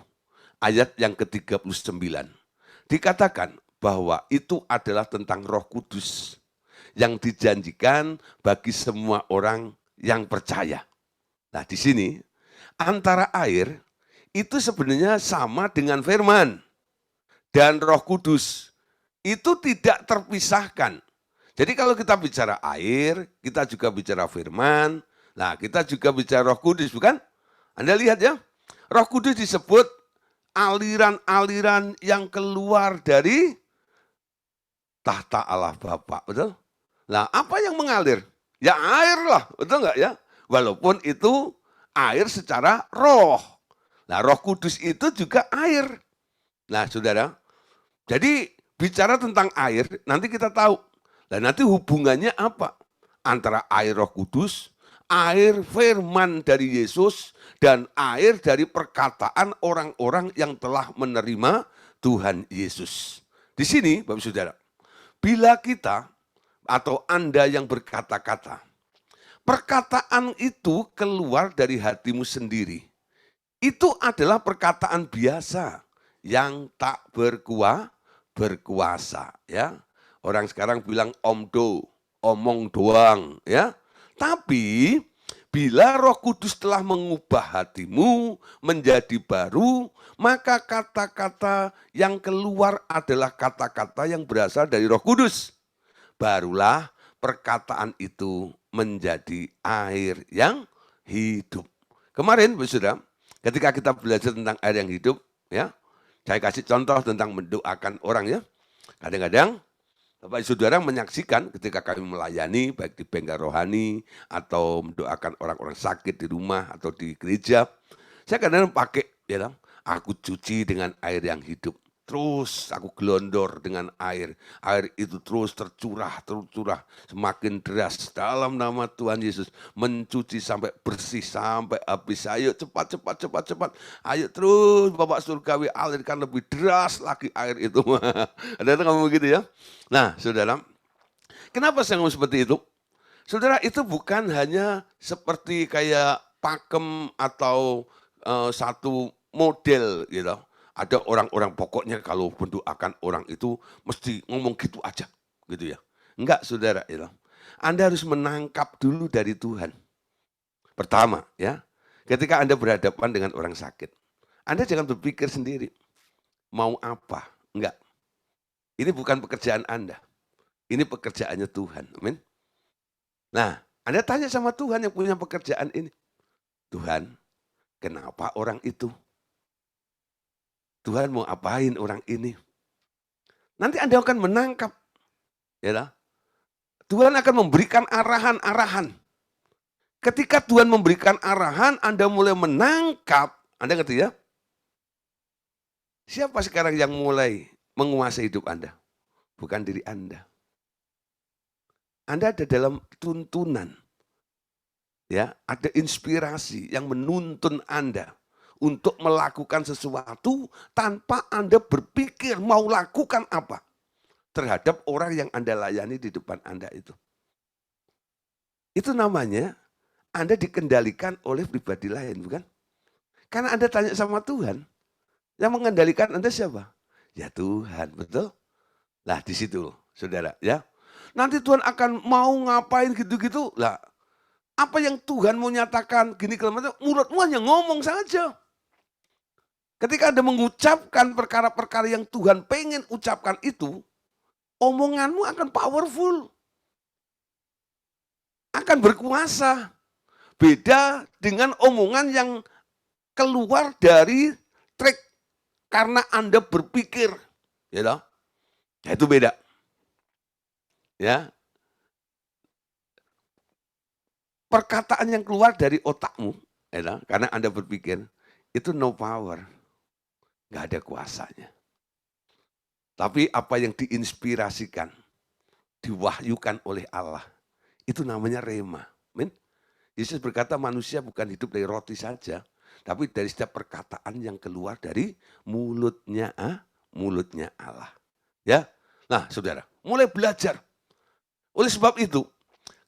ayat yang ke-39 dikatakan bahwa itu adalah tentang Roh Kudus yang dijanjikan bagi semua orang yang percaya. Nah, di sini antara air itu sebenarnya sama dengan firman dan Roh Kudus. Itu tidak terpisahkan. Jadi kalau kita bicara air, kita juga bicara firman, nah kita juga bicara Roh Kudus, bukan? Anda lihat ya, Roh Kudus disebut aliran-aliran yang keluar dari tahta Allah Bapa, betul? Nah, apa yang mengalir? Ya air lah, betul nggak ya? Walaupun itu air secara roh. Nah, Roh Kudus itu juga air. Nah, saudara, jadi bicara tentang air, nanti kita tahu. Dan nanti hubungannya apa? Antara air Roh Kudus, air firman dari Yesus, dan air dari perkataan orang-orang yang telah menerima Tuhan Yesus. Di sini, Bapak Saudara, bila kita atau Anda yang berkata-kata, perkataan itu keluar dari hatimu sendiri. Itu adalah perkataan biasa yang tak berkuasa, ya. Orang sekarang bilang omdo, omong doang, ya. Tapi bila Roh Kudus telah mengubah hatimu menjadi baru, maka kata-kata yang keluar adalah kata-kata yang berasal dari Roh Kudus. Barulah perkataan itu menjadi air yang hidup. Kemarin, Bu Saudara, ketika kita belajar tentang air yang hidup, ya, saya kasih contoh tentang mendoakan orang ya. Kadang-kadang Bapak Saudara menyaksikan ketika kami melayani baik di bengkel rohani atau mendoakan orang-orang sakit di rumah atau di gereja, saya kadang-kadang pakai ya, aku cuci dengan air yang hidup. Terus aku gelondor dengan air. Air itu terus tercurah, semakin deras dalam nama Tuhan Yesus. Mencuci sampai bersih, sampai habis. Ayo cepat. Ayo terus Bapak Surgawi alirkan lebih deras lagi air itu. Ada ngomong begitu ya. Nah saudara, kenapa saya ngomong seperti itu? Saudara, itu bukan hanya seperti kayak pakem atau satu model gitu. Ada orang-orang pokoknya kalau mendoakan orang itu mesti ngomong gitu aja gitu ya. Enggak saudara, gitu. Anda harus menangkap dulu dari Tuhan. Pertama ya, ketika Anda berhadapan dengan orang sakit, Anda jangan berpikir sendiri mau apa. Enggak, ini bukan pekerjaan Anda, ini pekerjaannya Tuhan. Amin. Nah, Anda tanya sama Tuhan yang punya pekerjaan ini. Tuhan, kenapa orang itu? Tuhan mau apain orang ini? Nanti Anda akan menangkap. Ya, Tuhan akan memberikan arahan-arahan. Ketika Tuhan memberikan arahan, Anda mulai menangkap. Anda ngerti ya? Siapa sekarang yang mulai menguasai hidup Anda? Bukan diri Anda. Anda ada dalam tuntunan. Ya, ada inspirasi yang menuntun Anda untuk melakukan sesuatu tanpa Anda berpikir mau lakukan apa terhadap orang yang Anda layani di depan Anda itu. Itu namanya Anda dikendalikan oleh pribadi lain, bukan? Karena Anda tanya sama Tuhan, yang mengendalikan Anda siapa? Ya Tuhan, betul? Lah di situ, saudara, ya. Nanti Tuhan akan mau ngapain gitu-gitu, lah. Apa yang Tuhan mau nyatakan gini kalau mulutmu hanya ngomong saja. Ketika Anda mengucapkan perkara-perkara yang Tuhan pengen ucapkan itu, omonganmu akan powerful. Akan berkuasa. Beda dengan omongan yang keluar dari track karena Anda berpikir. Ya, toh? Ya itu beda. Ya. Perkataan yang keluar dari otakmu, ya toh? Karena Anda berpikir, itu no power. Nggak ada kuasanya. Tapi apa yang diinspirasikan, diwahyukan oleh Allah, itu namanya rema. Amin. Yesus berkata manusia bukan hidup dari roti saja, tapi dari setiap perkataan yang keluar dari mulutnya Allah. Ya, nah saudara, mulai belajar. Oleh sebab itu,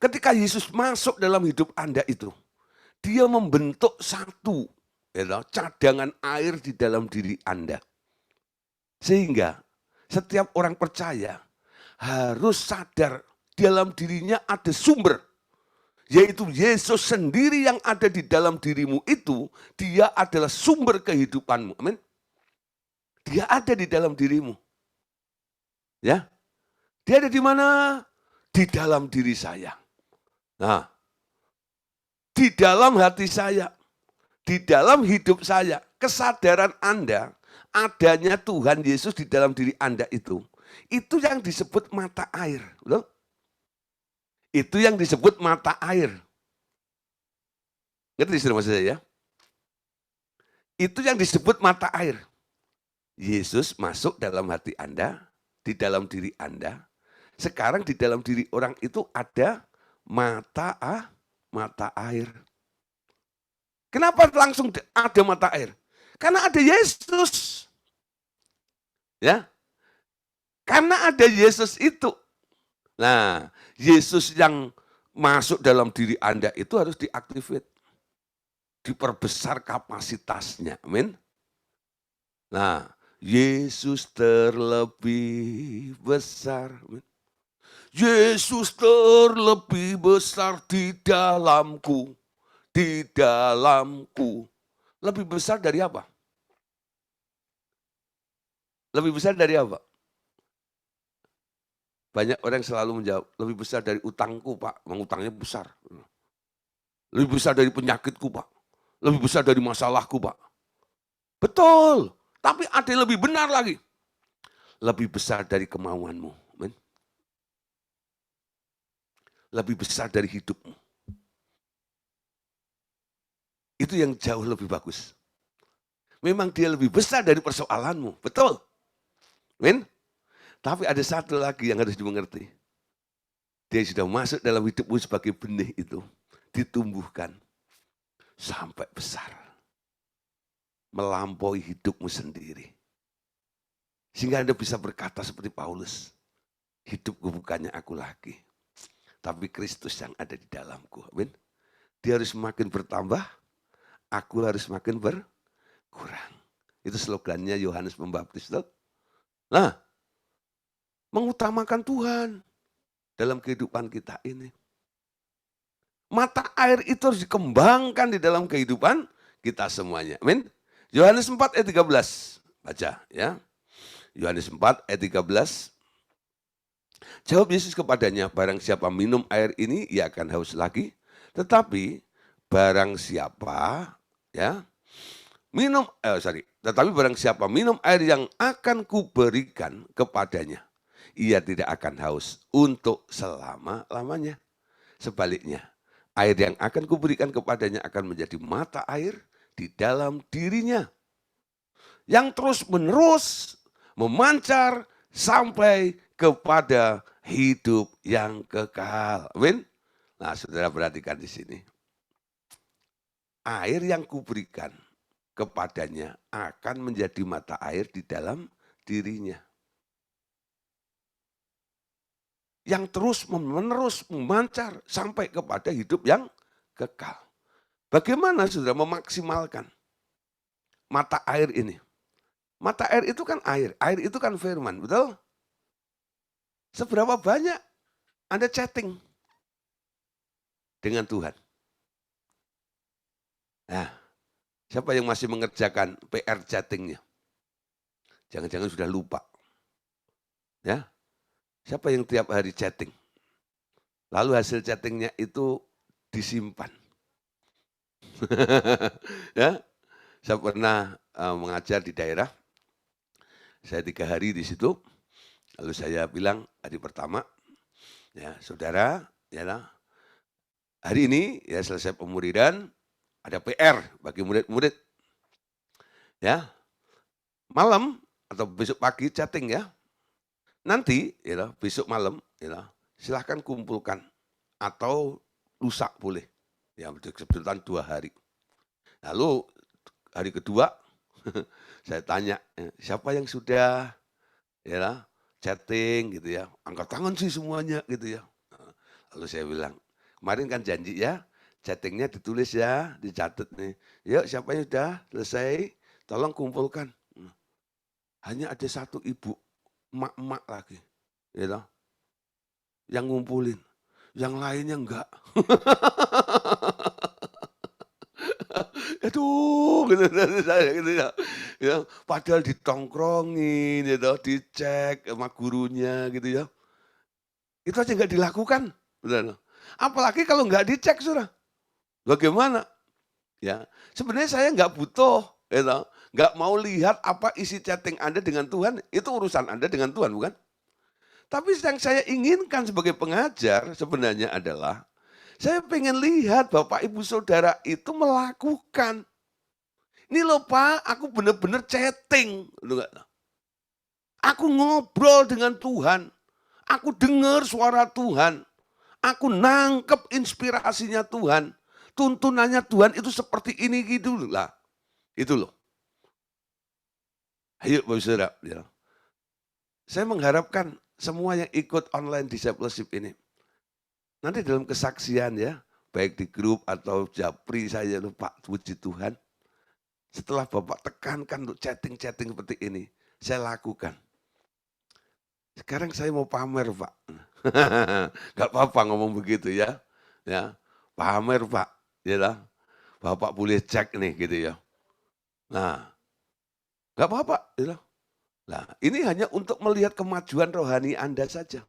ketika Yesus masuk dalam hidup Anda itu, dia membentuk satu cadangan air di dalam diri Anda. Sehingga setiap orang percaya harus sadar dalam dirinya ada sumber. Yaitu Yesus sendiri yang ada di dalam dirimu itu, dia adalah sumber kehidupanmu. Amin. Dia ada di dalam dirimu. Ya. Dia ada di mana? Di dalam diri saya. Nah, di dalam hati saya, di dalam hidup saya, kesadaran Anda, adanya Tuhan Yesus di dalam diri Anda itu yang disebut mata air. Betul? Itu yang disebut mata air. Ngerti istilah maksud saya ya? Itu yang disebut mata air. Yesus masuk dalam hati Anda, di dalam diri Anda. Sekarang di dalam diri orang itu ada mata air. Kenapa langsung ada mata air? Karena ada Yesus. Ya. Karena ada Yesus itu. Nah, Yesus yang masuk dalam diri Anda itu harus diaktifkan. Diperbesar kapasitasnya. Amin. Nah, Yesus terlebih besar. Amin. Yesus terlebih besar di dalamku. Di dalamku. Lebih besar dari apa? Lebih besar dari apa? Banyak orang selalu menjawab, lebih besar dari utangku Pak, mengutangnya besar. Lebih besar dari penyakitku Pak, lebih besar dari masalahku Pak. Betul, tapi ada yang lebih benar lagi. Lebih besar dari kemauanmu. Men. Lebih besar dari hidupmu. Itu yang jauh lebih bagus. Memang dia lebih besar dari persoalanmu, betul. Men. Tapi ada satu lagi yang harus dimengerti. Dia sudah masuk dalam hidupmu sebagai benih itu. Ditumbuhkan. Sampai besar. Melampaui hidupmu sendiri. Sehingga Anda bisa berkata seperti Paulus. Hidupku bukannya aku lagi. Tapi Kristus yang ada di dalamku. Amin. Dia harus makin bertambah. Aku harus makin berkurang. Itu slogannya Yohanes Pembaptis. Nah, mengutamakan Tuhan dalam kehidupan kita ini. Mata air itu harus dikembangkan di dalam kehidupan kita semuanya. Amin. Yohanes 4 ayat 13. Baca ya. Yohanes 4 ayat 13. Jawab Yesus kepadanya, barang siapa minum air ini, ia akan haus lagi. Tetapi barang siapa ya tetapi barang siapa minum air yang akan kuberikan kepadanya, ia tidak akan haus untuk selama-lamanya. Sebaliknya, air yang akan kuberikan kepadanya akan menjadi mata air di dalam dirinya, yang terus-menerus memancar sampai kepada hidup yang kekal. Amin. Nah, saudara perhatikan di sini. Air yang kuberikan kepadanya akan menjadi mata air di dalam dirinya, yang terus-menerus memancar sampai kepada hidup yang kekal. Bagaimana saudara memaksimalkan mata air ini? Mata air itu kan air itu kan firman, betul? Seberapa banyak Anda chatting dengan Tuhan? Nah, siapa yang masih mengerjakan PR chattingnya? Jangan-jangan sudah lupa. Ya, siapa yang tiap hari chatting? Lalu hasil chattingnya itu disimpan. Ya, saya pernah mengajar di daerah. Saya 3 hari di situ. Lalu saya bilang hari pertama, ya saudara, ya hari ini ya selesai pemuridan, ada PR bagi murid-murid. Ya, malam atau besok pagi chatting ya. Nanti ya besok malam ya silahkan kumpulkan atau lusa boleh. Ya kebetulan 2 hari. Lalu hari kedua saya tanya, siapa yang sudah ya chatting gitu ya, angkat tangan sih semuanya gitu ya. Lalu saya bilang, kemarin kan janji ya, chattingnya ditulis ya, dicatat nih. Yuk siapa yang sudah selesai, tolong kumpulkan. Hanya ada satu ibu, emak-emak lagi, gitu, yang ngumpulin. Yang lainnya enggak. Aduh, gitu, saya gitu ya. Ya, padahal ditongkrongin, gitu, dicek sama gurunya gitu ya. Itu aja nggak dilakukan. Benar. Apalagi kalau nggak dicek, sudah. Bagaimana? Ya, sebenarnya saya nggak butuh, gitu. Nggak mau lihat apa isi chatting Anda dengan Tuhan, itu urusan Anda dengan Tuhan, bukan? Tapi yang saya inginkan sebagai pengajar sebenarnya adalah, saya pengen lihat Bapak Ibu Saudara itu melakukan. Ini loh Pak, aku benar-benar chatting. Aku ngobrol dengan Tuhan. Aku dengar suara Tuhan. Aku nangkep inspirasinya Tuhan. Tuntunannya Tuhan itu seperti ini gitu lah. Itu loh. Ayo Bapak Saudara. Ya. Saya mengharapkan semua yang ikut online discipleship ini. Nanti dalam kesaksian ya. Baik di grup atau japri saya lupa, puji Tuhan. Setelah Bapak tekankan untuk chatting-chatting seperti ini. Saya lakukan. Sekarang saya mau pamer Pak. Gak apa-apa ngomong begitu ya. Ya, pamer Pak. Ya lah. Bapak boleh cek nih gitu ya. Nah, gak apa-apa. Ya. Nah, ini hanya untuk melihat kemajuan rohani Anda saja.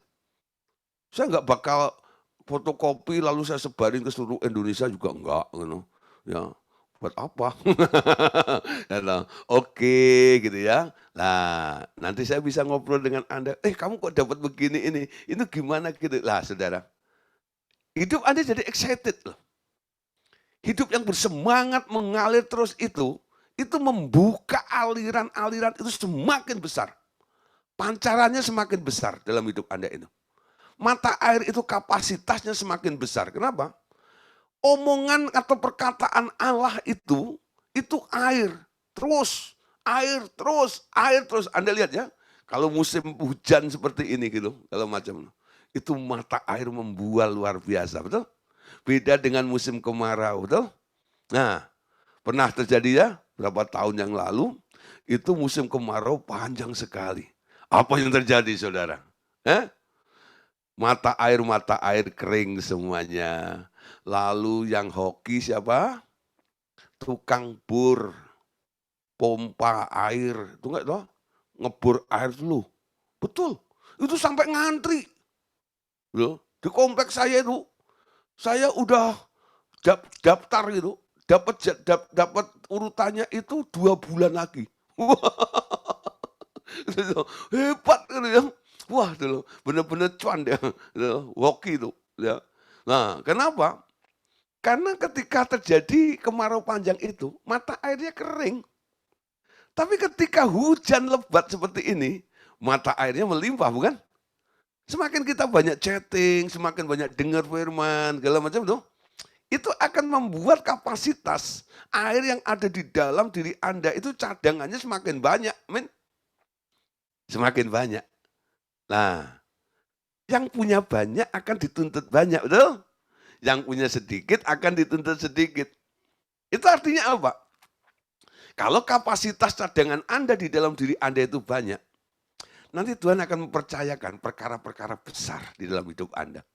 Saya nggak bakal fotokopi lalu saya sebarin ke seluruh Indonesia juga enggak. Gitu. Ya, buat apa? Oke gitu ya. Nah, nanti saya bisa ngobrol dengan Anda, kamu kok dapat begini ini gimana gitu. Lah saudara, hidup Anda jadi excited loh. Hidup yang bersemangat mengalir terus itu membuka aliran-aliran itu semakin besar. Pancarannya semakin besar dalam hidup Anda itu. Mata air itu kapasitasnya semakin besar. Kenapa? Omongan atau perkataan Allah itu air terus, air terus, air terus. Anda lihat ya, kalau musim hujan seperti ini gitu, kalau macam itu mata air membual luar biasa, betul? Beda dengan musim kemarau, betul? Nah, pernah terjadi ya, berapa tahun yang lalu, itu musim kemarau panjang sekali. Apa yang terjadi saudara? Mata air kering semuanya. Lalu yang hoki siapa? Tukang bor, pompa air, itu enggak toh? Ngebor air dulu. Betul, itu sampai ngantri. Loh, di kompleks saya itu, saya udah daftar gitu, dapat urutannya itu 2 bulan lagi. Gitu, hebat gitu ya. Wah itu loh, bener-bener cuan dia, gitu, hoki itu, ya. Nah, kenapa? Karena ketika terjadi kemarau panjang itu, mata airnya kering. Tapi ketika hujan lebat seperti ini, mata airnya melimpah, bukan? Semakin kita banyak chatting, semakin banyak dengar firman, segala macam itu akan membuat kapasitas air yang ada di dalam diri Anda itu cadangannya semakin banyak, amin. Semakin banyak. Nah, yang punya banyak akan dituntut banyak, betul? Yang punya sedikit akan dituntut sedikit. Itu artinya apa? Kalau kapasitas cadangan Anda di dalam diri Anda itu banyak, nanti Tuhan akan mempercayakan perkara-perkara besar di dalam hidup Anda.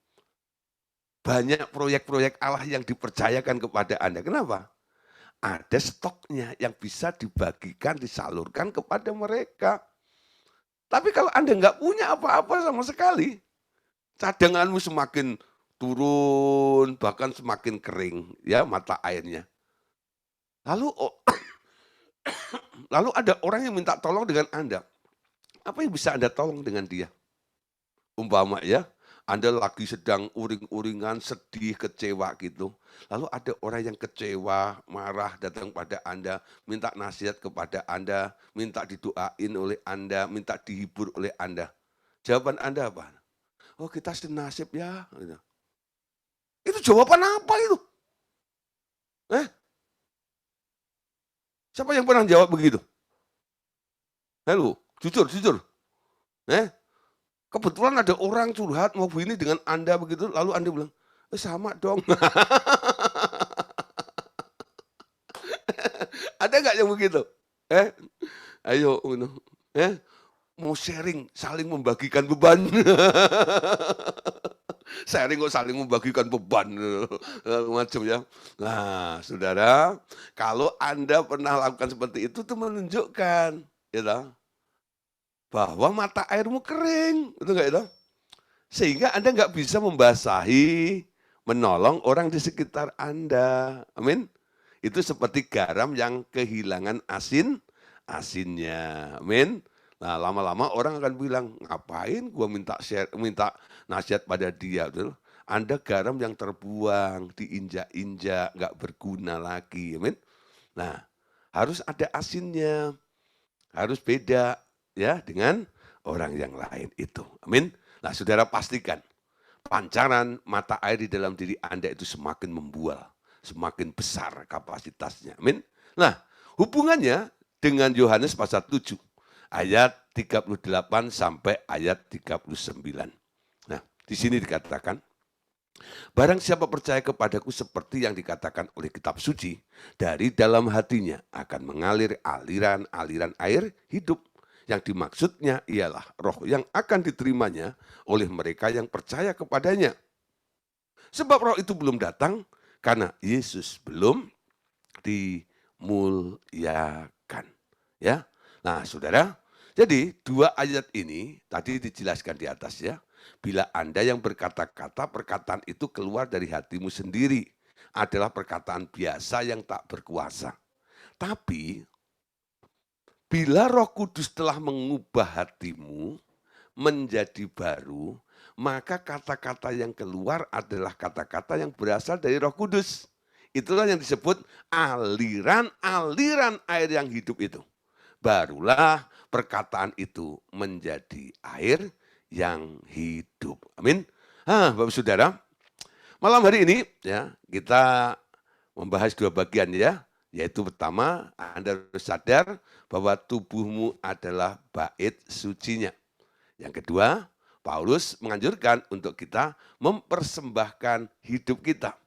Banyak proyek-proyek Allah yang dipercayakan kepada Anda. Kenapa? Ada stoknya yang bisa dibagikan, disalurkan kepada mereka. Tapi kalau Anda nggak punya apa-apa sama sekali, cadanganmu semakin turun, bahkan semakin kering ya mata airnya. Lalu lalu ada orang yang minta tolong dengan Anda. Apa yang bisa Anda tolong dengan dia? Umpama ya, Anda lagi sedang uring-uringan, sedih, kecewa gitu. Lalu ada orang yang kecewa, marah datang pada Anda, minta nasihat kepada Anda, minta didoain oleh Anda, minta dihibur oleh Anda. Jawaban Anda apa? Oh kita senasib ya. Gitu. Itu jawaban apa itu? Eh, siapa yang pernah jawab begitu? Halo, jujur. Eh, kebetulan ada orang curhat mau begini dengan Anda begitu, lalu Anda bilang, sama dong. Ada nggak yang begitu? Eh, ayo, mau sharing, saling membagikan beban. Sharing kok saling membagikan beban, macam ya. Nah, saudara, kalau Anda pernah lakukan seperti itu tuh menunjukkan, ya toh, bahwa mata airmu kering, betul nggak itu? Sehingga Anda nggak bisa membasahi, menolong orang di sekitar Anda. Amin. Itu seperti garam yang kehilangan asinnya. Amin. Nah, lama-lama orang akan bilang, ngapain gua minta nasihat pada dia. Betul? Anda garam yang terbuang, diinjak-injak, nggak berguna lagi. Amin. Nah, harus ada asinnya, harus beda ya dengan orang yang lain itu. Amin. Nah, saudara pastikan pancaran mata air di dalam diri Anda itu semakin membual, semakin besar kapasitasnya. Amin. Nah, hubungannya dengan Yohanes pasal 7 ayat 38 sampai ayat 39. Nah, di sini dikatakan, barang siapa percaya kepadaku seperti yang dikatakan oleh kitab suci, dari dalam hatinya akan mengalir aliran-aliran air hidup. Yang dimaksudnya ialah roh yang akan diterimanya oleh mereka yang percaya kepadanya. Sebab roh itu belum datang karena Yesus belum dimuliakan. Ya. Nah, saudara, jadi 2 ayat ini tadi dijelaskan di atas ya. Bila Anda yang berkata-kata, perkataan itu keluar dari hatimu sendiri. Adalah perkataan biasa yang tak berkuasa. Tapi bila Roh Kudus telah mengubah hatimu menjadi baru, maka kata-kata yang keluar adalah kata-kata yang berasal dari Roh Kudus. Itulah yang disebut aliran-aliran air yang hidup itu. Barulah perkataan itu menjadi air yang hidup. Amin. Bapak Saudara, malam hari ini ya kita membahas 2 bagian ya. Yaitu pertama, Anda harus sadar bahwa tubuhmu adalah bait sucinya. Yang kedua, Paulus menganjurkan untuk kita mempersembahkan hidup kita.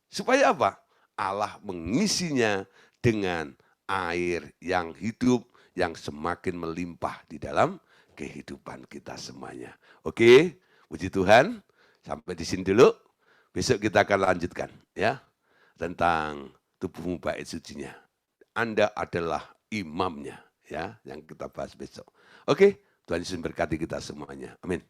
Supaya apa? Allah mengisinya dengan air yang hidup, yang semakin melimpah di dalam kehidupan kita semuanya. Oke, puji Tuhan. Sampai di sini dulu. Besok kita akan lanjutkan ya tentang tubuhmu bait sucinya. Anda adalah imamnya ya yang kita bahas besok. Oke, Tuhan Yesus memberkati kita semuanya. Amin.